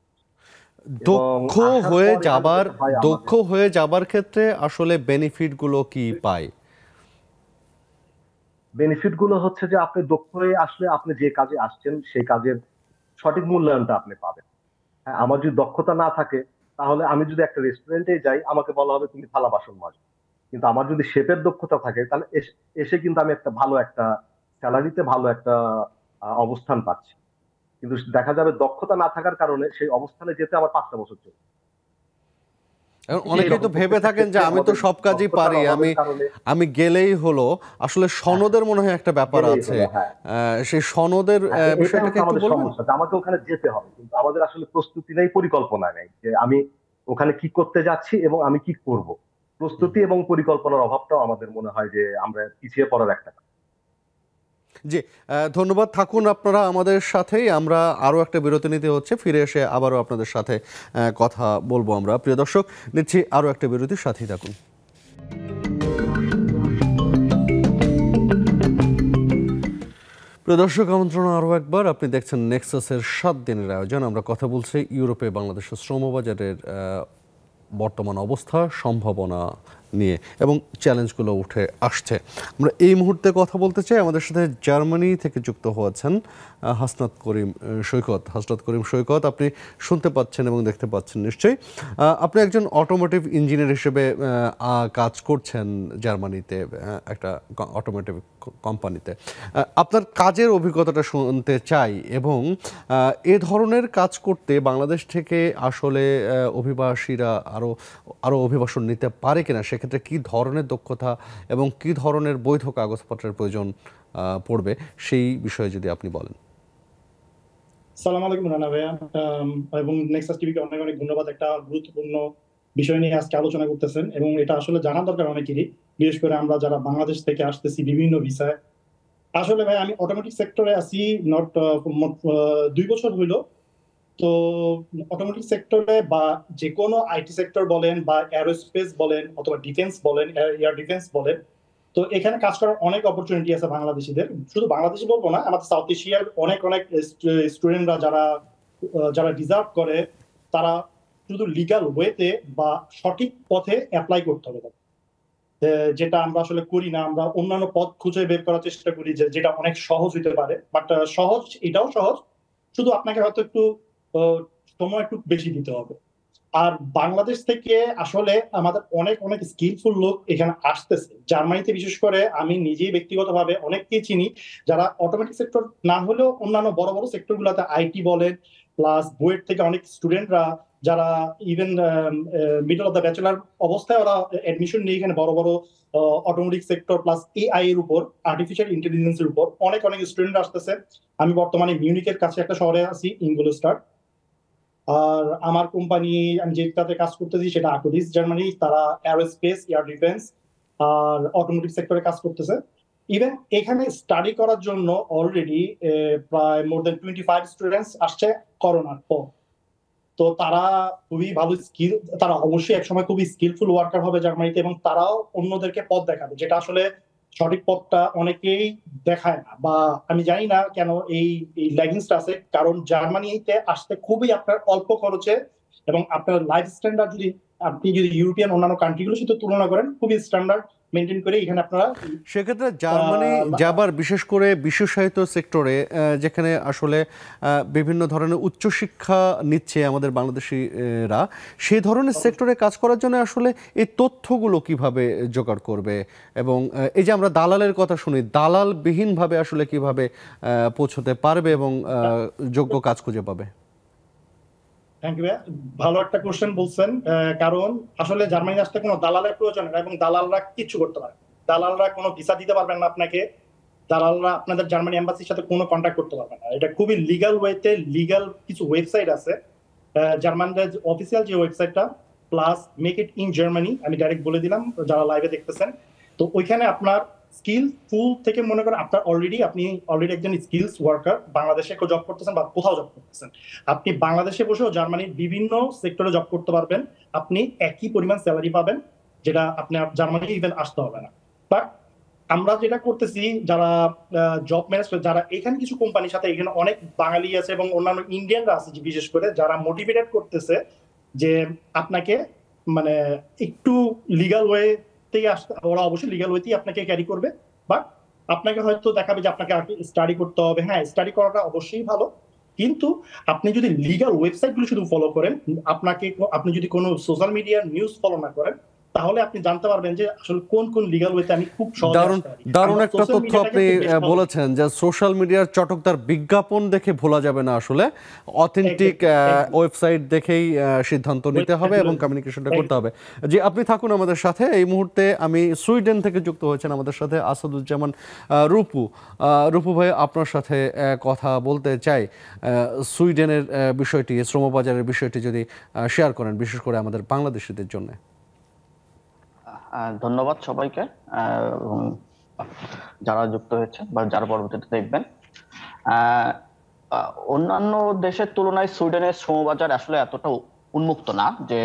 এবং দক্ষ আসার হয়ে পর এখানে যাবার যেটা হয় দক্ষ আমাদের, হয়ে যাবার ক্ষেত্রে আসলে বেনিফিট গুলো কি পায়? বেনিফিট গুলো হচ্ছে যে আপনি দক্ষ হয়ে আসলে আপনি যে কাজে আসছেন সেই কাজের সঠিক মূল্যায়নটা আপনি পাবেন। হ্যাঁ, আমার যদি দক্ষতা না থাকে, তাহলে আমি যদি একটা রেস্টুরেন্টে যাই, আমাকে বলা হবে তুমি থালা বাসন মাজো। কিন্তু আমার যদি শেপের দক্ষতা থাকে, তাহলে এসে কিন্তু আমি একটা ভালো একটা স্যালারিতে ভালো একটা অবস্থান পাচ্ছি। কিন্তু দেখা যাবে দক্ষতা না থাকার কারণে সেই অবস্থানে যেতে আমার 5টা বছর চলে। এখন ঠিক অনেকেই তো এরকম ভেবে প্রত্যেকটা থাকেন যে ক্ষেত্রে আমি তো আমাদের সব কাজই দক্ষতার পারি, আমি অভাবের কারণে আমি গেলেই হলো। আসলে সনদের মনে হয় একটা ব্যাপার গেলেই আছে, হলো। হ্যাঁ, সেই সনদের এটাই বিষয়টাকে হচ্ছে একটু আমাদের বলবেন? সমস্যা, যে আমাকে ওখানে যেতে হবে, কিন্তু আমাদের আসলে প্রস্তুতি নেই, পরিকল্পনা নেই, যে আমি ওখানে কি করতে যাচ্ছি এবং আমি কি করব। প্রস্তুতি এবং পরিকল্পনার অভাবটাও আমাদের মনে হয় যে আমরা পিছিয়ে পড়ার একটা কারণ। জি, ধন্যবাদ। থাকুন আপনারা আমাদের সাথেই। আমরা আরও একটা বিরতি নিতে হচ্ছে, ফিরে এসে আবারও আপনাদের সাথে কথা বলবো আমরা। প্রিয় দর্শক, নিচ্ছি আরও একটা বিরতির সাথেই থাকুন। প্রিয় দর্শক, আমন্ত্রণ আরও একবার। আপনি দেখছেন নেক্সাসের 7 দিনের আয়োজন। আমরা কথা বলছি ইউরোপে বাংলাদেশের শ্রমবাজারের বর্তমান অবস্থা, সম্ভাবনা নিয়ে এবং চ্যালেঞ্জগুলো উঠে আসছে। আমরা এই মুহূর্তে কথা বলতে চাই, আমাদের সাথে জার্মানি থেকে যুক্ত হয়েছেন হাসনাত করিম সৈকত। হাসনাত করিম সৈকত, আপনি শুনতে পাচ্ছেন এবং দেখতে পাচ্ছেন নিশ্চয়ই। আপনি একজন অটোমোটিভ ইঞ্জিনিয়ার হিসেবে কাজ করছেন জার্মানিতে, একটা অটোমোটিভ কোম্পানিতে। আপনার কাজের অভিজ্ঞতাটা শুনতে চাই, এবং এ ধরনের কাজ করতে বাংলাদেশ থেকে আসলে অভিবাসীরা আরও অভিবাসন নিতে পারে কিনা, সেক্ষেত্রে কী ধরনের দক্ষতা এবং কী ধরনের বৈধ কাগজপত্রের প্রয়োজন পড়বে, সেই বিষয়ে যদি আপনি বলেন। সালাম আলাইকুম রানা ভাইয়া, এবং নেক্সাস টিভিকে অনেক অনেক ধন্যবাদ একটা গুরুত্বপূর্ণ বিষয় নিয়ে আজকে আলোচনা করতেছেন, এবং এটা আসলে জানা দরকার অনেকেরই, বিশেষ করে আমরা যারা বাংলাদেশ থেকে আসতেছি বিভিন্ন ভিসায়। আসলে ভাই আমি অটোমেটিক সেক্টরে আছি নট 2 বছর হইলো। তো অটোমেটিক সেক্টরে বা যে কোনো আইটি সেক্টর বলেন বা অ্যারোস্পেস বলেন অথবা ডিফেন্স বলেন, এয়ার ডিফেন্স বলেন, তো এখানে কাজ করার অনেক অপরচুনিটি আছে বাংলাদেশিদের। শুধু বাংলাদেশি বলবো না, আমাদের সাউথ এশিয়ার অনেক অনেক স্টুডেন্টরা যারা ডিজার্ভ করে, তারা শুধু লিগ্যাল ওয়েতে বা সঠিক পথে অ্যাপ্লাই করতে হবে তাদের। যেটা আমরা আসলে করি না, আমরা অন্যান্য পথ খুঁজে বের করার চেষ্টা করি যেটা অনেক সহজ হতে পারে, বাট সহজ, এটাও সহজ, শুধু আপনাকে হয়তো একটু সময় একটু বেশি দিতে হবে। আর বাংলাদেশ থেকে আসলে আমাদের অনেক অনেক স্কিলফুল লোক এখানে আসতেছে। জার্মানিতে বিশেষ করে আমি নিজেই ব্যক্তিগতভাবে অনেককেই চিনি যারা অটোমেটিক সেক্টর না হলেও অন্যান্য বড় বড় সেক্টর গুলোতে, আইটি বলেন, প্লাস বুয়েট থেকে অনেক স্টুডেন্টরা যারা even middle of the bachelor অবস্থায় ওরা এডমিশন নিয়ে এখানে বড় বড় অটোমেটিক সেক্টর প্লাস এআই এর উপর, আর্টিফিশিয়াল ইন্টেলিজেন্সের উপর অনেক অনেক স্টুডেন্ট আসতেছে। আমি বর্তমানে মিউনিকের কাছে একটা শহরে আছি, ইনগোলস্টাড। আর আমার কোম্পানি, আমি যেটাতে কাজ করতেছি সেটা আকুডিস জার্মানি, তারা অ্যারোস্পেস, এয়ার ডিফেন্স আর অটোমোটিভ সেক্টরে কাজ করতেছে। ইভেন এখানে স্টাডি করার জন্য অলরেডি প্রায় মোর দেন 25 স্টুডেন্টস আসছে করোনার পর। তো তারা খুবই ভালো স্কিল, তারা অবশ্যই একসময় খুবই স্কিলফুল ওয়ার্কার হবে জার্মানিতে, এবং তারাও অন্যদেরকে পথ দেখাবে, যেটা আসলে সঠিক পথটা অনেকেই দেখায় না, বা আমি জানি না কেন এই ল্যাগিংসটা আছে। কারণ জার্মানিতে আসতে খুবই আপনার অল্প খরচে, এবং আপনার লাইফ স্ট্যান্ডার্ড আপনি যদি ইউরোপিয়ান অন্যান্য কান্ট্রিগুলোর সাথে তুলনা করেন, খুবই স্ট্যান্ডার্ড মেনটেন করে এখানে আপনারা। সেক্ষেত্রে জার্মানি যাবার বিশেষ করে বিশেষায়িত সেক্টরে, যেখানে আসলে বিভিন্ন ধরনের উচ্চশিক্ষা নিচ্ছে আমাদের বাংলাদেশিরা, সেই ধরনের সেক্টরে কাজ করার জন্য আসলে এই তথ্যগুলো কিভাবে জোগাড় করবে, এবং এই যে আমরা দালালের কথা শুনি, দালালবিহীনভাবে আসলে কিভাবে পৌঁছতে পারবে এবং যোগ্য কাজ খুঁজে পাবে? থ্যাংক ইউ, ভালো একটা কোশ্চেন বলছেন। কারণ আসলে জার্মানি আসতে কোনো দালালের প্রয়োজন নেই, এবং দালালরা কিছু করতে পারে। দালালরা কোনো ভিসা দিতে পারবেন না আপনাকে, দালালরা আপনাদের জার্মানি এম্বাসির সাথে কোনো কন্ট্যাক্ট করতে পারবেন না। এটা খুবই লিগ্যাল ওয়েতে, লিগ্যাল কিছু ওয়েবসাইট আছে জার্মানদের অফিসিয়াল যে ওয়েবসাইটটা, plus make it in Germany, আমি ডাইরেক্ট বলে দিলাম যারা লাইভে দেখতেছেন। তো ওইখানে আপনার স্কিলফুল থেকে মনে করেন আপনি অলরেডি একজন স্কিলস ওয়ার্কার, বাংলাদেশে জব করতেছেন বা কোথাও জব করতেছেন, আপনি বাংলাদেশে বসেও জার্মানির বিভিন্ন সেক্টরে জব করতে পারবেন। আপনি একই পরিমাণ স্যালারি পাবেন, যেটা আপনি জার্মানি ইভেন আসতে হবে না। বাট আমরা যেটা করতেছি, যারা জব ম্যানেজ, যারা এখানে কিছু কোম্পানির সাথে, এখানে অনেক বাঙালি আছে এবং অন্যান্য ইন্ডিয়ানরা আছে বিশেষ করে, যারা মোটিভেটেড করতেছে যে আপনাকে মানে একটু লিগ্যাল ওয়েতেই আসতে, ওরা অবশ্যই লিগ্যাল ওয়েতেই আপনাকে ক্যারি করবে, বাট আপনাকে হয়তো দেখাবে যে আপনাকে স্টাডি করতে হবে। হ্যাঁ, স্টাডি করাটা অবশ্যই ভালো, কিন্তু আপনি যদি লিগ্যাল ওয়েবসাইট গুলো শুধু ফলো করেন, আপনি যদি কোনো সোশ্যাল মিডিয়ার নিউজ ফলো না করেন, তাহলে আপনি জানতে পারবেন যে আসলে কোন কোন লিগ্যাল ওয়েতে আমি খুব সহজে আসতে পারি। দারুণ একটা তথ্য আপনি বলেছেন যে সোশ্যাল মিডিয়ার চটকদার বিজ্ঞাপন দেখে ভোলা যাবে না, আসলে অথেন্টিক ওয়েবসাইট দেখেই সিদ্ধান্ত নিতে হবে এবং কমিউনিকেশনটা করতে হবে। জি, আপনি থাকুন আমাদের সাথে। এই মুহূর্তে আমি সুইডেন থেকে যুক্ত হয়েছেন আমাদের সাথে আসাদুজ্জামান রূপু ভাই, আপনার সাথে কথা বলতে চাই। সুইডেনের বিষয়টি, শ্রমবাজারের বিষয়টি যদি শেয়ার করেন, বিশেষ করে আমাদের বাংলাদেশিদের জন্য। ধন্যবাদ সবাইকে, যারা যুক্ত হয়েছে বা যারা পরবর্তীতে দেখবেন। অন্যান্য দেশের তুলনায় সুইডেনের শ্রমবাজার আসলে এতটা উন্মুক্ত না যে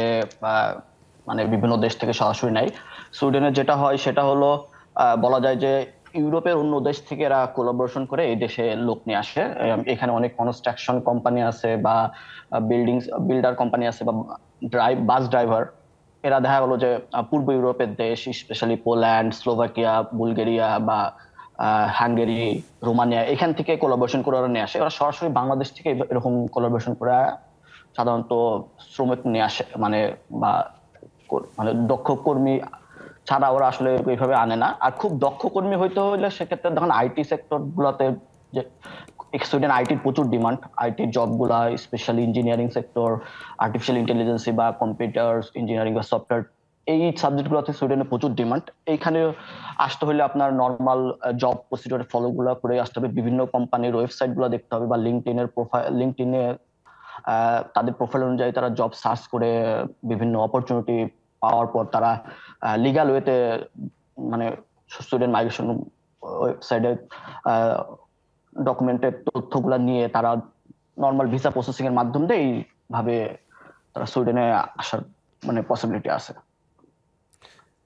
মানে বিভিন্ন দেশ থেকে সরাসরি নেয়। সুইডেনের যেটা হয় সেটা হলো, বলা যায় যে ইউরোপের অন্য দেশ থেকে এরা কোলাবোরেশন করে এই দেশে লোক নিয়ে আসে। এখানে অনেক কনস্ট্রাকশন কোম্পানি আছে বা বিল্ডার কোম্পানি আছে বা বাস ড্রাইভার, এরা দেখা গেলো যে পূর্ব ইউরোপের দেশ, স্পেশালি পোল্যান্ড, স্লোভাকিয়া, বুলগেরিয়া বা হাঙ্গেরি, রোমানিয়া, এখান থেকে কোলাবোরেশন করে ওরা নিয়ে আসে। ওরা সরাসরি বাংলাদেশ থেকে এরকম কোলাবোরেশন করে সাধারণত শ্রমিক নিয়ে আসে, মানে দক্ষ কর্মী ছাড়া ওরা আসলে এইভাবে আনে না। আর খুব দক্ষ কর্মী হইতে হলে সেক্ষেত্রে দেখুন আইটি সেক্টর গুলাতে, যে সুইডেন আইটির প্রচুর ডিমান্ড, আইটির জব গুলা specially engineering sector, artificial intelligence বা কম্পিউটার ইঞ্জিনিয়ারিং বা সফটওয়্যার, এই সাবজেক্ট গুলোতে সুইডেনে প্রচুর ডিমান্ড। এইখানে আসতে হলে আপনার নর্মাল জব প্রসিডিউর ফলো গুলা করে আসতে হবে, বিভিন্ন কোম্পানির ওয়েবসাইট গুলো দেখতে হবে বা লিঙ্কডইনের প্রোফাইল, লিঙ্কডইনে তাদের প্রোফাইল অনুযায়ী তারা জব সার্চ করে বিভিন্ন অপরচুনিটি পাওয়ার পর তারা লিগ্যাল ওয়েতে মানে স্টুডেন্ট মাইগ্রেশন ওয়েবসাইটে ডকুমেন্টের তথ্যগুলো নিয়ে তারা নর্মাল ভিসা প্রসেসিং এর মাধ্যম দিয়ে এইভাবে তারা সুইডেনে আসার মানে পসিবিলিটি আছে।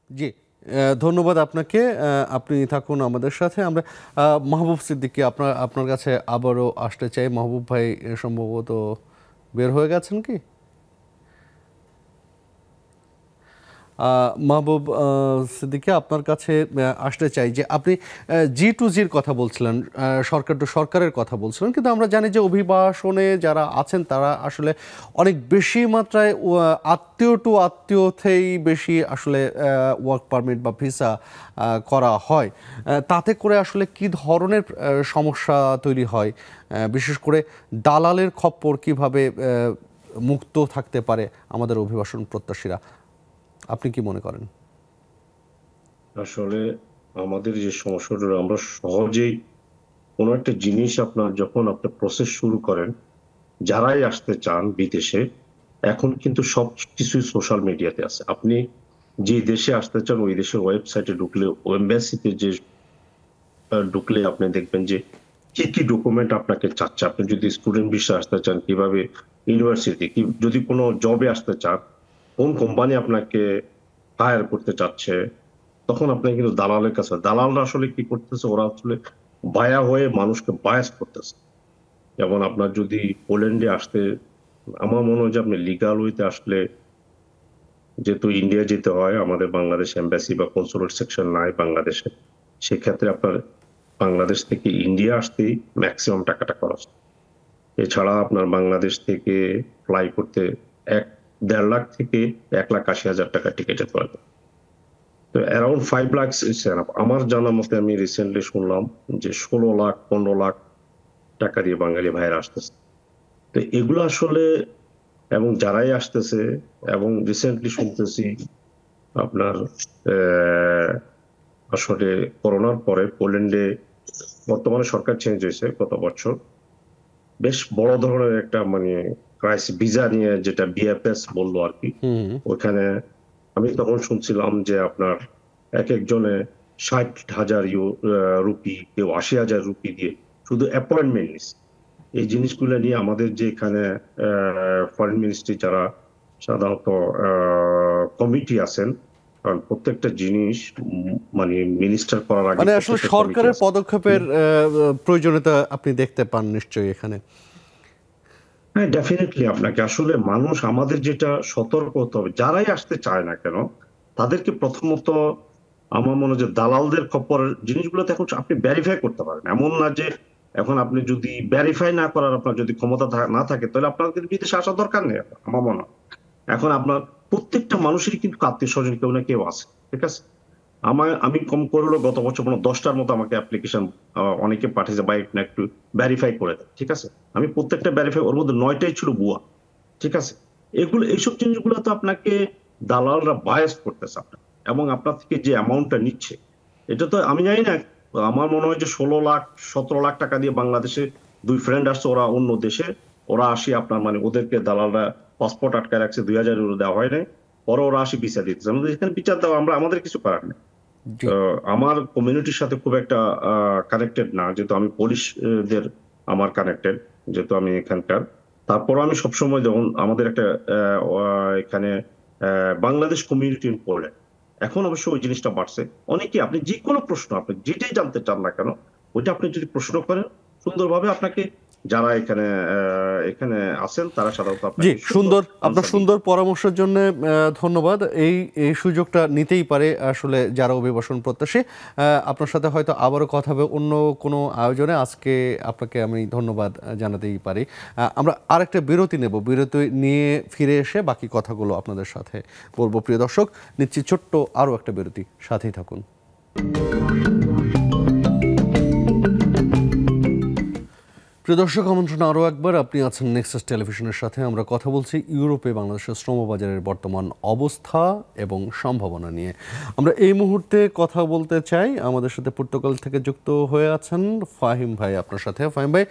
জি, ধন্যবাদ আপনাকে। আপনি থাকুন আমাদের সাথে। আমরা মাহবুব সিদ্দিকী আপনার কাছে আবারও আসতে চাই। মাহবুব ভাই সম্ভবত বের হয়ে গেছেন কি? মাহবুব সিদ্দিকী আপনার কাছে আসতে চাই যে আপনি G2Gর কথা বলছিলেন, সরকার টু সরকারের কথা বলছিলেন, কিন্তু আমরা জানি যে অভিবাসনে যারা আছেন তারা আসলে অনেক বেশি মাত্রায় আত্মীয় টু আত্মীয়তেই বেশি আসলে ওয়ার্ক পারমিট বা ভিসা করা হয়। তাতে করে আসলে কি ধরনের সমস্যা তৈরি হয়, বিশেষ করে দালালের খপ্পর কিভাবে মুক্ত থাকতে পারে আমাদের অভিবাসন প্রত্যাশীরা, আপনি কি মনে করেন? আসলে আমাদের যে সমস্যাটা, আমরা সহজেই কোনো একটা জিনিস যখন আপনি প্রসেস শুরু করেন, যারাই আসতে চান বিদেশে, এখন কিন্তু সব কিছুই সোশ্যাল মিডিয়াতে আছে। আপনি যে দেশে আসতে চান ওই দেশের ওয়েবসাইটে ঢুকলে, এমবাসিতে যে ঢুকলে আপনি দেখবেন যে কি কি ডকুমেন্ট আপনাকে চাচ্ছে। আপনি যদি স্টুডেন্ট ভিসা আসতে চান, কিভাবে ইউনিভার্সিটি, যদি কোনো জবে আসতে চান, কোন কোম্পানি আপনাকে হায়ার করতে চাচ্ছে, তখন আপনি কিন্তু দালালের কাছে, দালালরা আসলে কি করতেছে, ওরা আসলে বায়া হয়ে মানুষকে বায়াস করতেছে। যেমন আপনার যদি পোল্যান্ডে আসতে, আমার মনে হয় যে আপনি লিগাল ওয়েতে আসলে, যেহেতু ইন্ডিয়া যেতে হয়, আমাদের বাংলাদেশ এম্বাসি বা কনসুলেট সেকশন নাই বাংলাদেশে, সেক্ষেত্রে আপনার বাংলাদেশ থেকে ইন্ডিয়া আসতেই ম্যাক্সিমাম টাকাটা খরচ। এছাড়া আপনার বাংলাদেশ থেকে ফ্লাই করতে 1.5 লাখ থেকে 1,80,000 টাকা টিকিটের প্রয়োজন। তো অ্যারাউন্ড 5 লাখ আমার জানা মতে, আমি রিসেন্টলি শুনলাম যে 16 লাখ 15 লাখ টাকা দিয়ে বাঙালি ভাইয়েরা আসতেছে। তো এগুলো আসলে, এবং যারাই আসতেছে, এবং রিসেন্টলি শুনতেছি আপনার আসলে করোনার পরে পোল্যান্ডে, বর্তমানে সরকার চেঞ্জ হয়েছে গত বছর, বেশ বড় ধরনের একটা মানে ক্রাইসিস ভিসা নিয়ে, যেটা বিএফএস বললো আর কি। ওখানে আমি তখন শুনছিলাম যে আপনার এক একজনে 60,000 রুপি, কেউ 80,000 রুপি দিয়ে শুধু অ্যাপয়েন্টমেন্ট নিচ্ছে। এই জিনিসগুলো নিয়ে আমাদের যে এখানে ফরেন মিনিস্ট্রি যারা সাধারণত কমিটি আছেন, কারণ প্রত্যেকটা জিনিস মানে মিনিস্টার করার আগে মানে আসলে সরকারের পদক্ষেপের প্রয়োজনীয়তা আপনি দেখতে পান নিশ্চয়ই এখানে। হ্যাঁ, ডেফিনেটলি। আপনাকে আসলে মানুষ, আমাদের যেটা সতর্ক হতে হবে, যারাই আসতে চায় না কেন তাদেরকে প্রথমত, আমার মনে হয় যে দালালদের খপ্পরের জিনিসগুলোতে এখন আপনি ভেরিফাই করতে পারেন। এমন না যে এখন আপনি যদি ভেরিফাই না করার আপনার যদি ক্ষমতা না থাকে, তাহলে আপনাদের বিদেশে আসার দরকার নেই আমার মনে হয়। এখন আপনার প্রত্যেকটা মানুষেরই কিন্তু আত্মীয় স্বজন কেউ না কেউ আছে, ঠিক আছে। আমি কম করলেও গত বছর 10টার মতো আমাকে অ্যাপ্লিকেশন অনেকে পাঠিয়েছে, বা একটু ভেরিফাই করে দেয়, ঠিক আছে। আমি প্রত্যেকটা ভেরিফাই, ওর মধ্যে 9টাই ছিল ভুয়া, ঠিক আছে। এইসব জিনিসগুলো তো আপনাকে দালালরা বায়াস করতেছে আপনার, এবং আপনার থেকে যে অ্যামাউন্টটা নিচ্ছে, এটা তো আমি জানি না। আমার মনে হয় যে 16 লাখ 17 লাখ টাকা দিয়ে বাংলাদেশে 2 ফ্রেন্ড আসছে, ওরা অন্য দেশে, ওরা আসি আপনার মানে ওদেরকে দালালরা পাসপোর্ট আটকায় রাখছে, 2,000 ইউরো দেওয়া হয় নাই, পরে ওরা আসি বিচার দিতেছে। আমাদের এখানে বিচার দেওয়া, আমাদের কিছু করার নেই। আমার কমিউনিটির সাথে খুব একটা কানেক্টেড না, যেহেতু আমি পুলিশদের আমার কানেক্টেড, যেহেতু আমি এখানকার। তারপরও আমি সবসময়, যখন আমাদের একটা এখানে বাংলাদেশ কমিউনিটি ইন পোল্যান্ড, এখন অবশ্য ওই জিনিসটা বাড়ছে। অনেকে, আপনি যে কোনো প্রশ্ন, আপনি যেটাই জানতে চান না কেন, ওইটা আপনি যদি প্রশ্ন করেন সুন্দরভাবে, আপনাকে যারা এখানে আছেন তারা সাধারণত জি, আপনার সুন্দর পরামর্শের জন্য ধন্যবাদ। এই সুযোগটা নিতেই পারে আসলে যারা অভিবাসন প্রত্যাশী। আপনার সাথে হয়তো আবারও কথা হবে অন্য কোনো আয়োজনে। আজকে আপনাকে আমি ধন্যবাদ জানাতেই পারি। আমরা আরেকটা বিরতি নেব, বিরতি নিয়ে ফিরে এসে বাকি কথাগুলো আপনাদের সাথে বলবো। প্রিয় দর্শক, নিচ্ছি ছোট্ট আরও একটা বিরতি, সাথেই থাকুন। প্রিয় দর্শক, আমন্ত্রণ আরও একবার। আপনি আছেন নেক্সাস টেলিভিশনের সাথে। আমরা কথা বলছি ইউরোপে বাংলাদেশের শ্রমবাজারের বর্তমান অবস্থা এবং সম্ভাবনা নিয়ে। আমরা এই মুহূর্তে কথা বলতে চাই, আমাদের সাথে পর্তুগাল থেকে যুক্ত হয়ে আছেন ফাহিম ভাই। আপনার সাথে ফাহিম ভাই,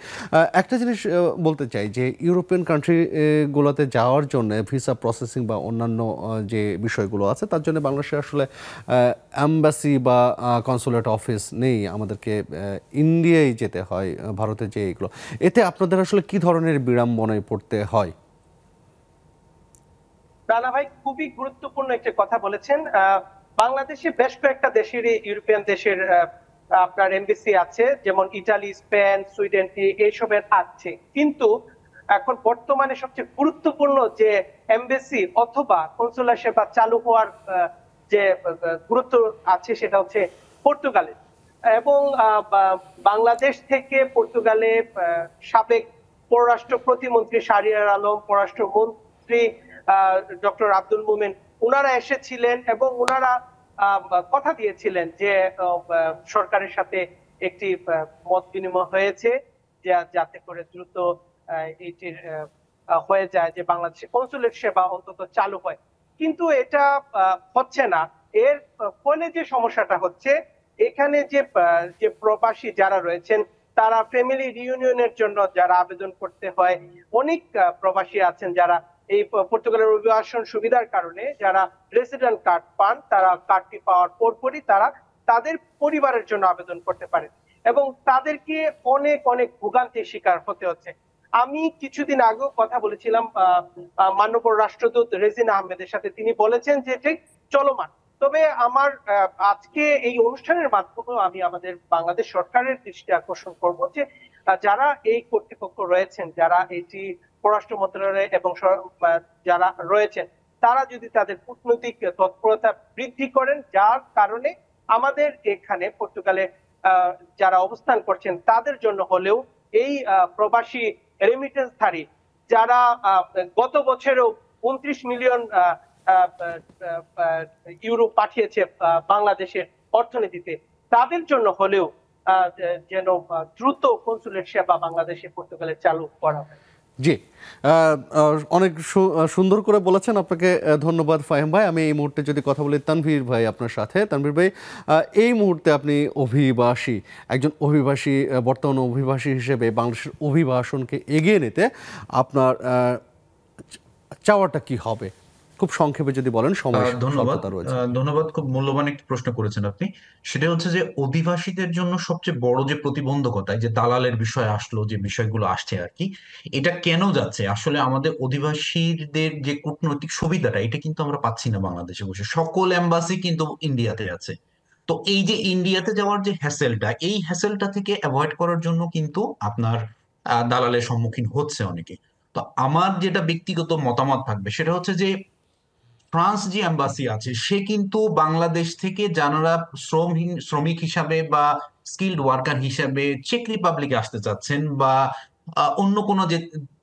একটা জিনিস বলতে চাই যে ইউরোপিয়ান কান্ট্রিগুলোতে যাওয়ার জন্য ভিসা প্রসেসিং বা অন্যান্য যে বিষয়গুলো আছে তার জন্য বাংলাদেশে আসলে অ্যাম্বাসি বা কনসুলেট অফিস নেই, আমাদেরকে ইন্ডিয়ায় যেতে হয়, ভারতে যে এগুলো। এতে আপনাদের আসলে কি ধরনের বিড়ম্বনায় পড়তে হয়? রানা ভাই খুবই গুরুত্বপূর্ণ একটা কথা বলেছেন। বাংলাদেশে বেশ কয়েকটা দেশেরই, ইউরোপিয়ান দেশের আপনার এমবেসি আছে, যেমন ইটালি, স্পেন, সুইডেন এইসবের আছে। কিন্তু এখন বর্তমানে সবচেয়ে গুরুত্বপূর্ণ যে এমবেসি অথবা কনসুলার সেবা চালু হওয়ার যে গুরুত্ব আছে সেটা হচ্ছে পর্তুগালে। এবং বাংলাদেশ থেকে পর্তুগালে সাবেক পররাষ্ট্র প্রতিমন্ত্রী শাহরিয়ার আলম, পররাষ্ট্রমন্ত্রী ডক্টর আব্দুল মোমেন, ওনারা এসেছিলেন এবং ওনারা কথা দিয়েছিলেন যে সরকারের সাথে একটি মত বিনিময় হয়েছে যাতে করে দ্রুত এটির হয়ে যায় যে বাংলাদেশে কনসুলেট সেবা অন্তত চালু হয়। কিন্তু এটা হচ্ছে না। এর ফলে যে সমস্যাটা হচ্ছে, এখানে যে প্রবাসী যারা রয়েছেন তারা ফ্যামিলি রিউনিয়নের জন্য যারা আবেদন করতে হয়, অনেক প্রবাসী আছেন যারা এই পর্তুগালের অভিবাসন সুবিধার কারণে যারা রেসিডেন্ট কার্ড পান, তারা কার্ডটি পাওয়ার পরপরই তারা তাদের পরিবারের জন্য আবেদন করতে পারেন এবং তাদেরকে অনেক অনেক ভোগান্তির শিকার হতে হচ্ছে। আমি কিছুদিন আগেও কথা বলেছিলাম মাননীয় রাষ্ট্রদূত রেজিনা আহমেদের সাথে। তিনি বলেছেন যে ঠিক চলমান। তবে আমার আজকে এই অনুষ্ঠানের মাধ্যমে আমি আমাদের বাংলাদেশ সরকারের দৃষ্টি আকর্ষণ করব যে যারা এই কর্তৃপক্ষ রয়েছেন, যারা এটি পররাষ্ট্র মন্ত্রণালয় এবং যারা রয়েছেন, তারা যদি তাদের কূটনৈতিক তৎপরতা বৃদ্ধি করেন, যার কারণে আমাদের এখানে পর্তুগালে যারা অবস্থান করছেন তাদের জন্য হলেও এই প্রবাসী রেমিটেন্সধারী যারা গত বছরেও 29 মিলিয়ন ইউরো পাঠিয়েছে বাংলাদেশের অর্থনীতিতে, তাদের জন্য হলেও যেন দ্রুত কনসুলেট সেবা বাংলাদেশে পর্তুগালে চালু করা হয়। জি, অনেক সুন্দর করে বলেছেন। আপনাকে ধন্যবাদ ফাহিম ভাই। আমি এই মুহূর্তে যদি কথা বলি তানভীর ভাই আপনার সাথে। তানভীর ভাই, এই মুহূর্তে আপনি অভিবাসী, একজন অভিবাসী, বর্তমান অভিবাসী হিসেবে বাংলাদেশের অভিবাসনকে এগিয়ে নিতে আপনার চাওয়াটা কি হবে? খুব সংক্ষেপে যদি বলেন, সময় স্বল্পতা রয়েছে। ধন্যবাদ। খুব মূল্যবান একটি প্রশ্ন করেছেন আপনি। সেটা হচ্ছে যে অধিবাসীদের জন্য সবচেয়ে বড় যে প্রতিবন্ধকতা, যে দালালের বিষয় আসলো, যে বিষয়গুলো আসছে আর কি, এটা কেন যাচ্ছে? আসলে আমাদের অধিবাসীদের যে কূটনৈতিক সুবিধাটা, এটা কিন্তু আমরা পাচ্ছি না বাংলাদেশে বসে। সকল এম্বাসি কিন্তু ইন্ডিয়াতে আছে। তো এই যে ইন্ডিয়াতে যাওয়ার যে হ্যাসেলটা, এই হ্যাসেলটা থেকে অ্যাভয়েড করার জন্য কিন্তু আপনার দালালের সম্মুখীন হচ্ছে অনেকে। তো আমার যেটা ব্যক্তিগত মতামত থাকবে সেটা হচ্ছে যে ফ্রান্স যে এম্বাসি আছে সে কিন্তু বাংলাদেশ থেকে যারা শ্রমিক হিসাবে বা স্কিল্ড ওয়ার্কার হিসাবে চেক রিপাবলিকে আসতে চাচ্ছেন বা অন্য কোনো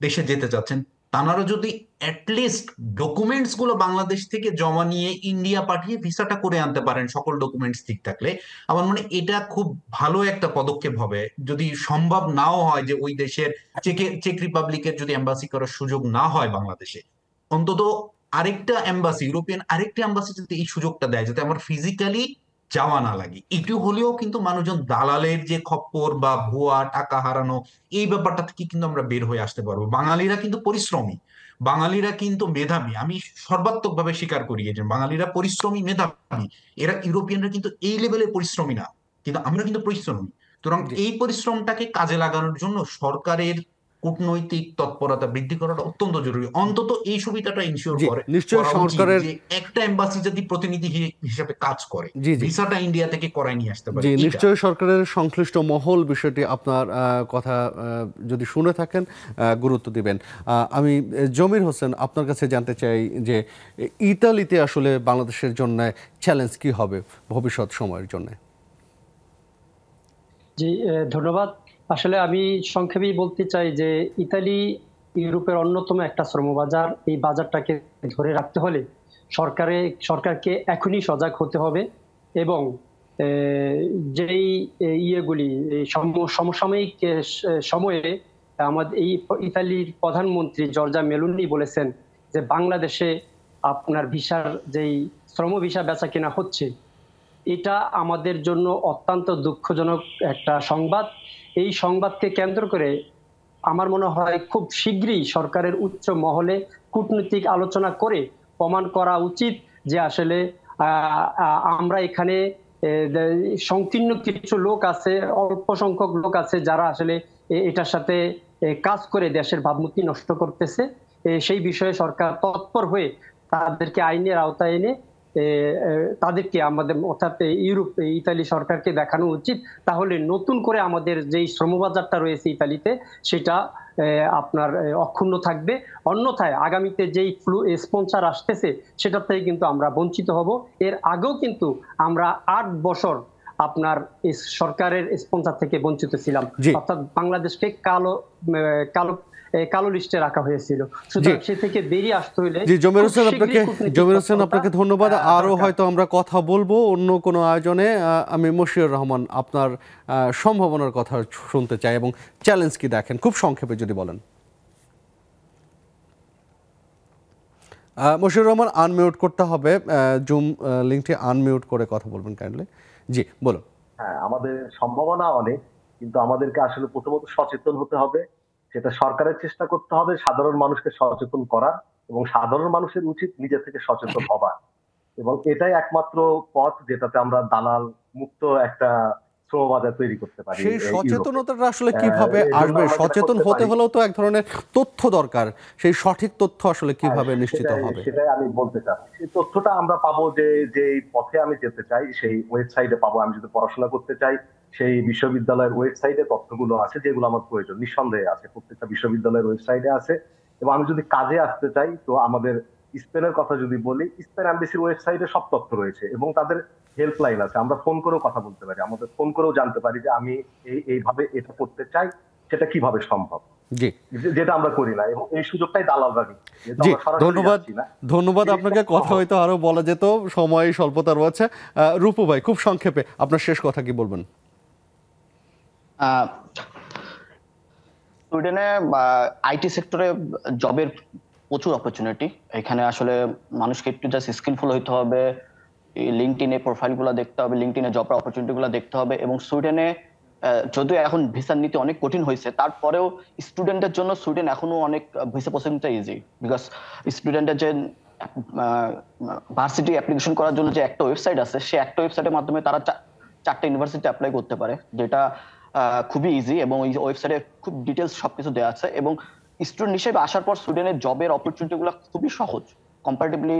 দেশে যেতে চাচ্ছেন, তারা যদি অ্যাটলিস্ট ডকুমেন্টস গুলো বাংলাদেশ থেকে জমা নিয়ে ইন্ডিয়া পাঠিয়ে ভিসাটা করে আনতে পারেন, সকল ডকুমেন্টস ঠিক থাকলে, আমার মনে এটা খুব ভালো একটা পদক্ষেপ হবে। যদি সম্ভব নাও হয় যে ওই দেশের চেক রিপাবলিকের যদি এম্বাসি করার সুযোগ না হয় বাংলাদেশে, অন্তত আরেকটা এম্বাসি, ইউরোপিয়ান আরেকটা এম্বাসি যাতে এই সুযোগটা দেয়, যাতে আমার ফিজিক্যালি যাওয়া না লাগে। একটু হলেও কিন্তু মানুষজন দালালের যে খপ্পর বা ভুয়া টাকা হারানো, এই ব্যাপারটা থেকে কিন্তু আমরা বের হয়ে আসতে পারবো। বাঙালিরা কিন্তু পরিশ্রমী, বাঙালিরা কিন্তু মেধাবী, আমি সর্বাত্মক ভাবে স্বীকার করি যে বাঙালিরা পরিশ্রমী, মেধাবী। এরা ইউরোপিয়ানরা কিন্তু এই লেভেলে পরিশ্রমী না, কিন্তু আমরা কিন্তু পরিশ্রমী। সুতরাং এই পরিশ্রমটাকে কাজে লাগানোর জন্য সরকারের কূটনৈতিক তৎপরতা বৃদ্ধি করাটা অত্যন্ত জরুরি। অন্তত এই সুবিধাটা ইনশিওর করে নিশ্চয়ই সরকারের যে একটা এম্বাসি যদি প্রতিনিধি হিসেবে কাজ করে, ভিসাটা ইন্ডিয়া থেকে করায় নিয়ে আসতে পারে। জি, নিশ্চয়ই সরকারের সংশ্লিষ্ট মহল বিষয়টি আপনার কথা যদি শুনে থাকেন গুরুত্ব দিবেন। আমি জমির হোসেন আপনার কাছে জানতে চাই যে ইতালিতে আসলে বাংলাদেশের জন্য চ্যালেঞ্জ কি হবে ভবিষ্যৎ সময়ের জন্য? জি, ধন্যবাদ। আসলে আমি সংক্ষেপেই বলতে চাই যে ইতালি ইউরোপের অন্যতম একটা শ্রমবাজার। এই বাজারটাকে ধরে রাখতে হলে সরকারকে এখনই সজাগ হতে হবে এবং যেই ইয়েগুলি সমসাময়িক সময়ে আমাদের এই ইতালির প্রধানমন্ত্রী জর্জা মেলোনি বলেছেন যে বাংলাদেশে আপনার ভিসার যেই শ্রম ভিসা বেচা কেনা হচ্ছে, এটা আমাদের জন্য অত্যন্ত দুঃখজনক একটা সংবাদ। এই সংবাদকে কেন্দ্র করে আমার মনে হয় খুব শীঘ্রই সরকারের উচ্চ মহলে কূটনৈতিক আলোচনা করে প্রমাণ করা উচিত যে আসলে আমরা এখানে সংকীর্ণ কিছু লোক আছে, অল্প সংখ্যক লোক আছে যারা আসলে এটার সাথে কাজ করে দেশের ভাবমূর্তি নষ্ট করতেছে। সেই বিষয়ে সরকার তৎপর হয়ে তাদেরকে আইনের আওতায় এনে তাদেরকে আমাদের অর্থাৎ ইতালি সরকারকে দেখানো উচিত। তাহলে নতুন করে আমাদের যেই শ্রমবাজারটা রয়েছে ইতালিতে সেটা আপনার অক্ষুণ্ণ থাকবে। অন্যথায় আগামীতে যেই স্পন্সর আসতেছে সেটার থেকে কিন্তু আমরা বঞ্চিত হব। এর আগেও কিন্তু আমরা 8 বছর আপনার সরকারের স্পন্সর থেকে বঞ্চিত ছিলাম, অর্থাৎ বাংলাদেশকে কালো লিস্টে রাখা হয়েছিল। সুতরাং সে থেকে বেরিয়ে আসতে হলে জমির হোসেন আপনাকে ধন্যবাদ। আরো হয়তো আমরা কথা বলবো অন্য কোনো আয়োজনে। আমি মশিউর রহমান আপনার সম্ভাবনার কথা শুনতে চাই এবং চ্যালেঞ্জ কি দেখেন, খুব সংক্ষেপে যদি বলেন। মশিউর রহমান আনমিউট করতে হবে, জুম লিংকটি আনমিউট করে কথা বলবেন কাইন্ডলি। জি বলুন। হ্যাঁ, আমাদের সম্ভাবনা অনেক, কিন্তু আমাদেরকে আসলে প্রথমত সচেতন হতে হবে। সেটা সরকারের চেষ্টা করতে হবে সাধারণ মানুষকে সচেতন করার, এবং সাধারণ মানুষের উচিত নিজে থেকে সচেতন হবার, এবং এটাই একমাত্র পথ যেটাতে আমরা দালাল মুক্ত একটা শ্রমবাজার তৈরি করতে পারি। সেই সচেতনতাটা আসলে কিভাবে আসবে? সচেতন হতে হলেও তো এক ধরনের তথ্য দরকার, সেই সঠিক তথ্য আসলে কিভাবে নিশ্চিত হবে? সেটাই আমি বলতে চাচ্ছি। সেই তথ্যটা আমরা পাবো যে পথে আমি যেতে চাই সেই ওয়েবসাইটে পাবো। আমি যদি পড়াশোনা করতে চাই সেই বিশ্ববিদ্যালয়ের ওয়েবসাইটে তথ্যগুলো আছে যেগুলো আমার প্রয়োজন, নিঃসন্দেহে আছে, প্রত্যেকটা বিশ্ববিদ্যালয়ের ওয়েবসাইটে আছে। এবং আমি যদি কাজে আসতে চাই তো আমাদের স্পেনের কথা যদি বলি, স্পেন এমবাসির ওয়েবসাইটে সব তথ্য রয়েছে এবং তাদের হেল্পলাইন আছে, আমরা ফোন করেও কথা বলতে পারি, আমাদের ফোন করেও জানতে পারি যে আমি এইভাবে এটা করতে চাই, সেটা কিভাবে সম্ভব, যেটা আমরা করি না। এবং এই সুযোগটাই দালালরা নিচ্ছে। জি ধন্যবাদ আপনাকে। কথা হয়তো আরো বলা যেত, সময় স্বল্পতা রয়েছে। রূপু ভাই, খুব সংক্ষেপে আপনার শেষ কথা কি বলবেন? সুইডেনে আইটি সেক্টরে জবের প্রচুর অপরচুনিটি। এখানে আসলে মানুষকে একটু জাস্ট স্কিলফুল হইতে হবে, লিঙ্কডইনে প্রোফাইলগুলো দেখতে হবে, লিঙ্কডইনে জব অপরচুনিটিগুলো দেখতে হবে। এবং সুইডেনে যদিও এখন ভিসার নীতি অনেক কঠিন হয়েছে, তারপরেও স্টুডেন্টের জন্য সুইডেন এখনো অনেক ভিসা প্রসেসিংটা ইজি, বিকজ স্টুডেন্টের যে ভার্সিটি অ্যাপ্লিকেশন করার জন্য যে একটা ওয়েবসাইট আছে, সে একটা ওয়েবসাইটের মাধ্যমে তারা 4টা ইউনিভার্সিটি অ্যাপ্লাই করতে পারে, যেটা খুবই ইজি। এবং ওই ওয়েবসাইটে খুব ডিটেলস সবকিছু দেওয়া আছে। এবং স্টুডেন্ট হিসেবে আসার পর সুইডেনের জবের অপরচুনিটিগুলো খুবই সহজ কম্পারেটিভলি।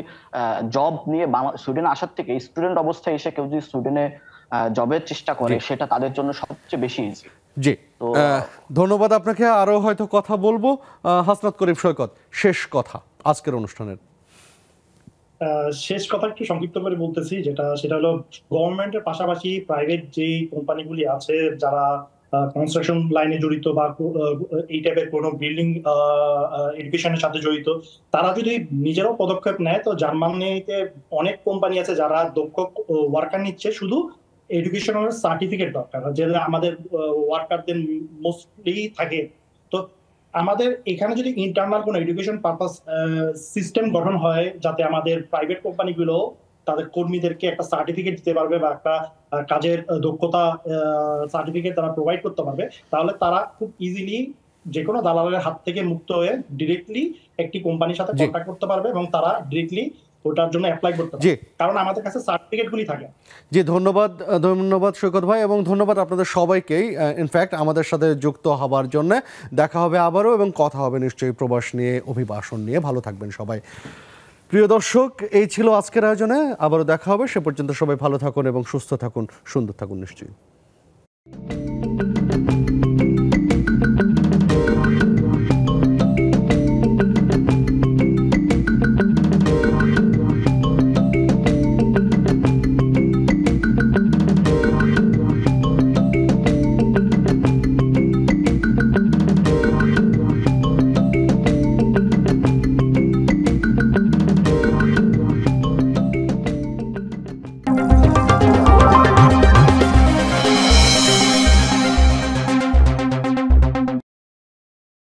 জব নিয়ে সুইডেনে আসার থেকে স্টুডেন্ট অবস্থায় এসে কেউ যদি সুইডেনে জবের চেষ্টা করে সেটা তাদের জন্য সবচেয়ে বেশি ইজি। জি ধন্যবাদ আপনাকে। আরো হয়তো কথা বলবো। হাসনাত করিম সৈকত, শেষ কথা আজকের অনুষ্ঠানের। শেষ কথা একটু সংক্ষিপ্ত করে বলতেছি, সেটা হলো গভর্নমেন্টের পাশাপাশি প্রাইভেট যে কোম্পানিগুলি আছে যারা কনস্ট্রাকশন লাইনে জড়িত বা এই টাইপের কোনো বিল্ডিং এডুকেশনের সাথে জড়িত, তারা যদি নিজেরাও পদক্ষেপ নেয় তো জার্মানিতে অনেক কোম্পানি আছে যারা দক্ষ ওয়ার্কার নিচ্ছে, শুধু এডুকেশনাল সার্টিফিকেট দরকার, যেটা আমাদের ওয়ার্কারদের মোস্টলি থাকে। তো আমাদের এখানে যদি ইন্টারনাল কোনো এডুকেশন পারপাস সিস্টেম গঠন হয়, যাতে আমাদের প্রাইভেট কোম্পানিগুলো তাদের কর্মীদেরকে একটা সার্টিফিকেট দিতে পারবে বা একটা কাজের দক্ষতা সার্টিফিকেট তারা প্রোভাইড করতে পারবে, তাহলে তারা খুব ইজিলি যে কোনো দালালের হাত থেকে মুক্ত হয়ে ডিরেক্টলি একটি কোম্পানির সাথে কন্ট্যাক্ট করতে পারবে এবং তারা ডিরেক্টলি ওটার জন্য অ্যাপ্লাই করতে পারবে, কারণ আমাদের কাছে সার্টিফিকেটগুলি থাকে। জি ধন্যবাদ সৈকত ভাই, এবং ধন্যবাদ আপনাদের সবাইকেই ইনফ্যাক্ট আমাদের সাথে যুক্ত হবার জন্য। দেখা হবে আবারও এবং কথা হবে নিশ্চয়ই প্রবাস নিয়ে, অভিবাসন নিয়ে। ভালো থাকবেন সবাই। প্রিয় দর্শক, এই ছিল আজকের আয়োজনে। আবারও দেখা হবে। সে পর্যন্ত সবাই ভালো থাকুন এবং সুস্থ থাকুন, সুন্দর থাকুন নিশ্চয়ই।